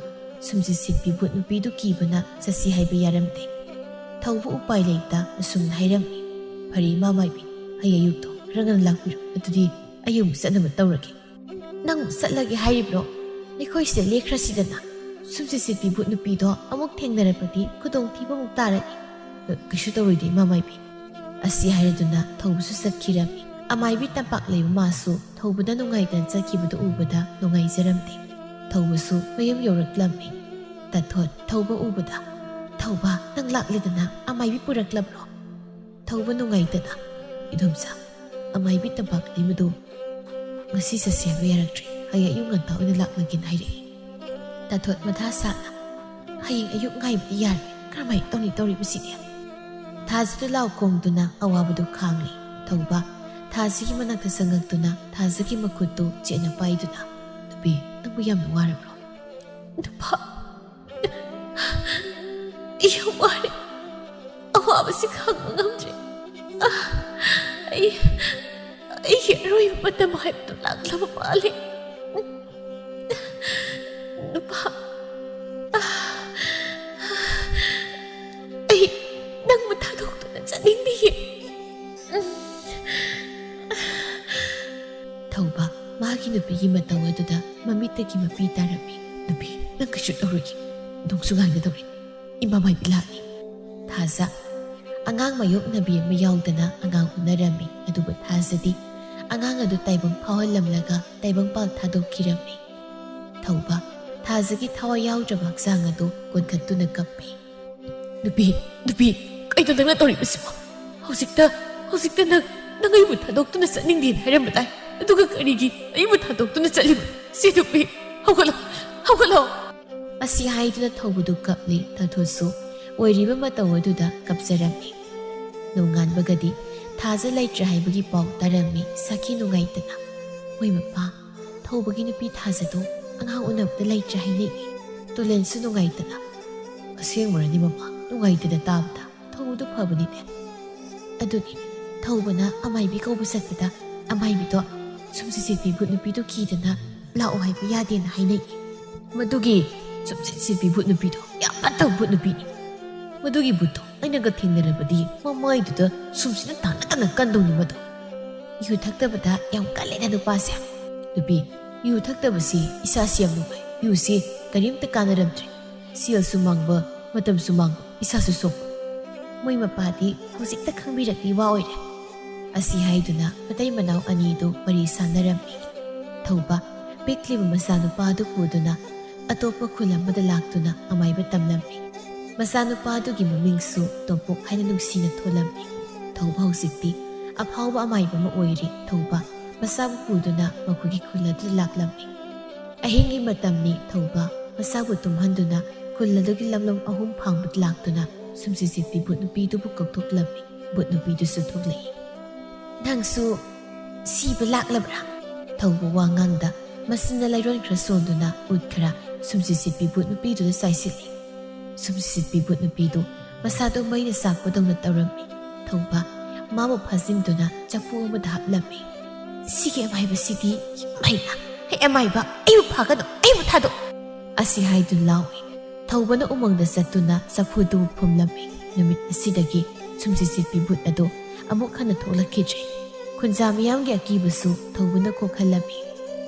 ꯁꯨꯝꯆꯤꯠ ꯁꯤꯠꯄꯤ ꯚꯨꯠ ꯅꯨꯄꯤꯗꯨ ꯀꯤꯕꯅ ꯆꯠꯁꯤ ꯍꯥꯏꯕ ꯌꯥꯔꯝꯗꯦ ꯊꯧꯕ ꯎꯄꯥꯏ ꯂꯩꯇ ꯑꯁꯨꯝꯅ ꯍꯥꯏꯔꯝꯃꯤ ꯐꯔꯦ ꯏꯃꯥ ꯃꯥꯏꯕꯤ ꯍꯌꯦꯡ ꯑꯌꯨꯛꯇꯣ ꯈꯔ ꯉꯟꯅ ꯂꯥꯛꯄꯤꯔꯣ ꯑꯗꯨꯗꯤ ꯑꯩ ꯑꯃꯨꯛ ꯆꯠꯅꯕ ꯇꯧꯔꯒꯦ ꯅꯪ ꯆꯠꯂꯒꯦ ꯍꯥꯏꯔꯤꯕ꯭ꯔꯣ ꯑꯩꯈꯣꯏ ꯁꯤꯗ ꯂꯦꯛꯈ꯭ꯔꯁꯤꯗꯅ ꯁꯨꯝꯆꯤꯠ ꯁꯤꯠꯄꯤ ꯚꯨꯠ ꯅꯨꯄꯤꯗꯣ ꯑꯃꯨꯛ ꯊꯦꯡꯅꯔꯕꯗꯤ ꯈꯨꯗꯣꯡꯊꯤꯕꯃꯨꯛ ꯇꯥꯔꯅꯤ ꯀꯩꯁꯨ ꯇꯧꯔꯣꯏꯗꯦ ꯏꯃꯥ ꯃꯥꯏꯕꯤ ꯑꯁꯤ ꯍꯥꯏꯔꯗꯨꯅ ꯊꯧꯕꯁꯨ ꯆꯠꯈꯤꯔꯝꯃꯤ ꯑꯃꯥꯏꯕꯤ ꯇꯝꯄꯥꯛ ꯂꯩꯕ ꯃꯥꯁꯨ ꯊꯧꯕꯗ ꯅꯨꯡꯉꯥꯏꯇꯅ ꯆꯠꯈꯤꯕꯗꯨ ꯎꯕꯗ ꯅꯨꯡꯉꯥꯏꯖꯔꯝꯗꯦ ꯊꯧꯕꯁꯨ ꯃꯌꯨꯝ ꯌꯧꯔꯛꯂꯝꯃꯤ ꯇꯥꯊꯣꯠ ꯊꯧꯕ ꯎꯕꯗ ꯊꯧꯕ ꯅꯪ ꯂꯥꯛꯂꯦꯗꯅ ꯑꯃꯥꯏꯕꯤ ꯄꯨꯔꯛꯂꯕ꯭ꯔꯣ ꯊꯧꯕ ꯅꯨꯡꯉꯥꯏꯇꯅ ꯏꯗꯣꯝꯆꯥ ꯑꯃꯥꯏꯕꯤ ꯇꯝꯄꯥꯛ ꯂꯩꯃꯗꯨ ꯉꯁꯤ ꯆꯠꯁꯤ ꯍꯥꯏꯕ ꯌꯥꯔꯛꯇ꯭ꯔꯦ ꯍꯌꯦꯡ ꯑꯌꯨꯛ ꯉꯟꯇꯥ ꯑꯣꯏꯅ ꯂꯥꯛꯂꯒꯦꯅ ꯍꯥꯏꯔꯛꯏ ꯇꯥꯊꯣꯠ ꯃꯊꯥ ꯁꯥꯅ ꯍꯌꯦꯡ ꯑꯌꯨꯛ ꯉꯥꯏꯕꯗꯤ ꯌꯥꯔꯦ ꯀꯔꯝꯍꯥꯏꯅ ꯇꯧꯔꯤꯕꯁꯤꯗꯤ ꯊꯥꯁꯤꯗ ꯂꯥꯎ ꯈꯣꯡꯗꯨꯅ ꯑꯋꯥꯕꯗꯨ ꯈꯥꯡꯂꯤ ꯊꯧꯕ ꯊꯥꯁꯤꯒꯤ ꯃꯅꯥꯛꯇ ꯆꯪꯉꯛꯇꯨꯅ ꯊꯥꯁꯤꯒꯤ ꯃꯈꯨꯠꯇꯨ ꯆꯦꯠꯅ ꯄꯥꯏꯗꯨꯅ ꯅꯨꯄꯤ ꯅꯪꯕꯨ ꯌꯥꯝꯅ ꯋꯥꯔꯕ꯭ꯔꯣ ꯅꯨꯄꯥ ꯌꯥꯝ ꯋꯥꯔꯦ ꯑꯋꯥꯕꯁꯤ ꯈꯥꯡꯕ ꯉꯝꯗ꯭ꯔꯦ ꯑꯩꯒꯤ ꯑꯔꯣꯏꯕ ꯃꯇꯝ ꯍꯥꯏꯕꯗꯨ ꯂꯥꯛꯂꯕ ꯃꯥꯜꯂꯦ ꯅꯨꯄꯥ ꯑꯩ ꯅꯪꯕꯨ ꯊꯥꯗꯣꯛꯇꯨꯅ ꯆꯠꯅꯤꯡꯗꯤꯌꯦ ꯊꯧꯕ ꯃꯥꯒꯤ ꯅꯨꯄꯤꯒꯤ ꯃꯇꯧ ꯑꯗꯨꯗ ꯃꯃꯤꯠꯇꯒꯤ ꯃꯄꯤ ꯇꯥꯔꯝꯃꯤ ꯅꯨꯄꯤ ꯅꯪ ꯀꯩꯁꯨ ꯇꯧꯔꯣꯏꯒꯦ ꯅꯣꯡꯁꯨ ꯉꯥꯟꯒꯗꯧꯔꯤ ꯏꯃꯥ ꯃꯥꯏꯕꯤ ꯂꯥꯛꯅꯤ ꯊꯥꯖ ꯑꯉꯥꯡ ꯃꯥꯌꯣꯛꯅꯕꯤ ꯑꯃ ꯌꯥꯎꯗꯅ ꯑꯉꯥꯡ ꯎꯅꯔꯝꯃꯤ ꯑꯗꯨꯕꯨ ꯊꯥꯖꯗꯤ ꯑꯉꯥꯡ ꯑꯗꯨ ꯇꯥꯏꯕꯪ ꯐꯥꯎꯍꯜꯂꯝꯂꯒ ꯇꯥꯏꯕꯪꯄꯥꯜ ꯊꯥꯗꯣꯛꯈꯤꯔꯝꯃꯤ ꯊꯧꯕ ꯊꯥꯖꯒꯤ ꯊꯋꯥꯏ ꯌꯥꯎꯗ꯭ꯔꯕ ꯍꯛꯆꯥꯡ ꯑꯗꯨ ꯀꯣꯟꯈꯠꯇꯨꯅ ꯀꯞꯄꯤ ꯅꯨꯄꯤ ꯀꯩꯅꯣ ꯅꯪꯅ ꯇꯧꯔꯤꯕꯁꯤꯕꯣ ꯍꯧꯖꯤꯛꯇ ꯅꯪ ꯑꯩꯕꯨ ꯊꯥꯗꯣꯛꯇꯨꯅ ꯆꯠꯅꯤꯡꯗꯦꯅ ꯍꯥꯏꯔꯝꯕ ꯇꯥꯏ ꯑꯗꯨꯒ ꯀꯔꯤꯒꯤ ꯑꯩꯕꯨ ꯊꯥꯗꯣꯛꯇꯨꯅ ꯆꯠꯂꯤꯕ ꯁꯤ ꯅꯨꯄꯤ ꯍꯧꯒꯠꯂꯣ ꯑꯁꯤ ꯍꯥꯏꯗꯨꯅ ꯊꯧꯕꯗꯨ ꯀꯞꯂꯤ ꯇꯥꯊꯣꯠꯁꯨ ꯑꯣꯏꯔꯤꯕ ꯃꯇꯧ ꯑꯗꯨꯗ ꯀꯞꯆꯔꯝꯃꯤ ꯅꯣꯡꯉꯥꯟꯕꯒꯗꯤ ꯊꯥꯖ ꯂꯩꯇ꯭ꯔꯦ ꯍꯥꯏꯕꯒꯤ ꯄꯥꯎ ꯇꯥꯔꯝꯃꯤ ꯁꯈꯤ ꯅꯨꯡꯉꯥꯏꯇꯅ ꯍꯣꯏ ꯃꯄꯥ ꯊꯧꯕꯒꯤ ꯅꯨꯄꯤ ꯊꯥꯖꯗꯣ ꯑꯉꯥꯡ ꯎꯅꯕꯗ ꯂꯩꯇ꯭ꯔꯦ ꯍꯥꯏꯅꯩ ꯇꯨꯂꯦꯟꯁꯨ ꯅꯨꯡꯉꯥꯏꯇꯅ ꯑꯁꯦꯡꯕꯔꯅꯤ ꯃꯄꯥ ꯅꯨꯡꯉꯥꯏꯇꯅ ꯇꯥꯕꯗ ꯊꯧꯕꯗꯨ ꯐꯕꯅꯤꯅꯦ ꯑꯗꯨꯅꯤ ꯊꯧꯕꯅ ꯑꯃꯥꯏꯕꯤ ꯀꯧꯕ ꯆꯠꯄꯗ ꯑꯃꯥꯏꯕꯤꯗꯣ ꯁꯨꯝꯆꯤꯠ ꯚꯨꯠ ꯅꯨꯄꯤꯗꯨ ꯀꯤꯗꯅ ꯂꯥꯛꯑꯣ ꯍꯥꯏꯕ ꯌꯥꯗꯦꯅ ꯍꯥꯏꯅꯩ ꯃꯗꯨꯒꯤ ꯁꯨꯝꯆꯤꯠ ꯚꯨꯠ ꯅꯨꯄꯤꯗꯣ ꯌꯥꯝ ꯐꯠꯇꯕ ꯚꯨꯠ ꯅꯨꯄꯤꯅꯤ ꯃꯗꯨꯒꯤ ꯚꯨꯠꯇꯣ ꯑꯩꯅꯒ ꯊꯦꯡꯅꯔꯕꯗꯤ ꯃꯃꯥꯏꯗꯨꯗ ꯁꯨꯝꯁꯤꯅ ꯇꯥꯟꯅ ꯀꯟꯗꯧꯅꯤ ꯃꯗꯣ ꯌꯨ ꯊꯛꯇꯕꯗ ꯌꯥꯝ ꯀꯜꯂꯦꯅ ꯅꯨꯄꯥꯁꯦ ꯅꯨꯄꯤ ꯌꯨ ꯊꯛꯇꯕꯁꯤ ꯏꯁꯥꯁꯤ ꯌꯥꯝ ꯅꯨꯡꯉꯥꯏ ꯌꯨꯁꯤ ꯀꯔꯤꯝꯇ ꯀꯥꯟꯅꯔꯝꯗ꯭ꯔꯦ ꯁꯦꯜꯁꯨ ꯃꯥꯡꯕ ꯃꯇꯝꯁꯨ ꯃꯥꯡꯕ ꯏꯁꯥꯁꯨ ꯁꯣꯛꯄ ꯃꯣꯏ ꯃꯄꯥꯗꯤ ꯍꯧꯖꯤꯛꯇ ꯈꯪꯕꯤꯔꯛꯄꯤ ꯋꯥ ꯑꯣꯏꯔꯦ ꯑꯁꯤ ꯍꯥꯏꯗꯨꯅ ꯃꯇꯩ ꯃꯅꯥꯎ ꯑꯅꯤꯗꯨ ꯋꯥꯔꯤ ꯁꯥꯟꯅꯔꯝꯃꯤ ꯊꯧꯕ ꯄꯤꯛꯂꯤꯕ ꯃꯆꯥꯅꯨꯄꯥ ꯑꯗꯨ ꯄꯨꯗꯨꯅ ꯑꯇꯣꯞꯄ ꯈꯨꯜ ꯑꯃꯗ ꯂꯥꯛꯇꯨꯅ ꯑꯃꯥꯏꯕ ꯇꯝꯂꯝꯃꯤ ꯃꯆꯥꯅꯨꯄꯥ ꯑꯗꯨꯒꯤ ꯃꯃꯤꯡꯁꯨ ꯇꯣꯝꯄꯣꯛ ꯍꯥꯏꯅ ꯅꯨꯡꯁꯤꯅ ꯊꯣꯜꯂꯝꯃꯤ ꯊꯧꯕ ꯍꯧꯖꯤꯛꯇꯤ ꯑꯐꯥꯎꯕ ꯑꯃꯥꯏꯕ ꯑꯃ ꯑꯣꯏꯔꯤ ꯊꯧꯕ ꯃꯆꯥꯕꯨ ꯄꯨꯗꯨꯅ ꯃꯈꯣꯏꯒꯤ ꯈꯨꯜ ꯑꯗꯨꯗ ꯂꯥꯛꯂꯝꯃꯤ ꯑꯍꯤꯡꯒꯤ ꯃꯇꯝꯅꯤ ꯊꯧꯕ ꯃꯆꯥꯕꯨ ꯇꯨꯝꯍꯟꯗꯨꯅ ꯈꯨꯜ ꯑꯗꯨꯒꯤ ꯂꯝꯂꯣꯡ ꯑꯍꯨꯝ ꯐꯥꯡꯕꯗ ꯂꯥꯛꯇꯨꯅ ꯁꯨꯝꯆꯤꯠꯄꯤ ꯚꯨꯠ ꯅꯨꯄꯤꯗꯨꯕꯨ ꯀꯧꯊꯣꯛꯂꯝꯃꯤ ꯚꯨꯠ ꯅꯨꯄꯤꯗꯨꯁꯨ ꯊꯣꯛꯂꯛꯏ ꯅꯪꯁꯨ ꯁꯤꯕ ꯂꯥꯛꯂꯕ꯭ꯔꯥ ꯊꯧꯕ ꯋꯥꯉꯥꯡꯗ ꯃꯆꯤꯟꯅ ꯂꯩꯔꯣꯟ ꯈꯔ ꯁꯣꯟꯗꯨꯅ ꯎꯠ ꯈꯔ ꯁꯨꯝꯆꯤꯠꯄꯤ ꯚꯨꯠ ꯅꯨꯄꯤꯗꯨꯗ ꯆꯥꯏꯁꯤꯜꯂꯤ ꯁꯨꯝꯆꯤꯠꯄꯤ ꯚꯨꯠ ꯅꯨꯄꯤꯗꯨ ꯃꯁꯥꯗꯣ ꯃꯩꯅ ꯆꯥꯛꯄꯗꯧꯅ ꯇꯧꯔꯝꯃꯤ ꯊꯧꯕ ꯃꯥꯕꯨ ꯐꯥꯖꯤꯟꯗꯨꯅ ꯆꯐꯨ ꯑꯃꯗ ꯍꯥꯞꯂꯝꯃꯤ ꯁꯤꯒꯤ ꯑꯃꯥꯏꯕꯁꯤꯗꯤ ꯃꯩꯅ ꯍꯦ ꯑꯃꯥꯏꯕ ꯑꯩꯕꯨ ꯐꯥꯒꯅꯨ ꯑꯩꯕꯨ ꯊꯥꯗꯣꯛ ꯑꯁꯤ ꯍꯥꯏꯗꯨꯅ ꯂꯥꯎꯏ ꯊꯧꯕꯅ ꯎꯃꯪꯗ ꯆꯠꯇꯨꯅ ꯆꯐꯨꯗꯨꯕꯨ ꯐꯨꯝꯂꯝꯃꯤ ꯅꯨꯃꯤꯠ ꯑꯁꯤꯗꯒꯤ ꯁꯨꯝꯆꯤꯠꯄꯤ ꯚꯨꯠ ꯑꯗꯨ ꯑꯃꯨꯛ ꯍꯟꯅ ꯊꯣꯛꯂꯛꯈꯤꯗ꯭ꯔꯦ ꯈꯨꯟꯖꯥ ꯃꯤꯌꯥꯝꯒꯤ ꯑꯀꯤꯕꯁꯨ ꯊꯧꯕꯅ ꯀꯣꯛꯍꯜꯂꯝꯃꯤ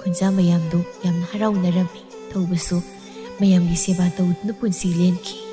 ꯈꯨꯟꯖꯥ ꯃꯌꯥꯝꯗꯨ ꯌꯥꯝꯅ ꯍꯔꯥꯎꯅꯔꯝꯃꯤ ꯊꯧꯕꯁꯨ ꯃꯌꯥꯝꯒꯤ ꯁꯦꯕꯥ ꯇꯧꯗꯨꯅ ꯄꯨꯟꯁꯤ ꯂꯦꯟꯈꯤ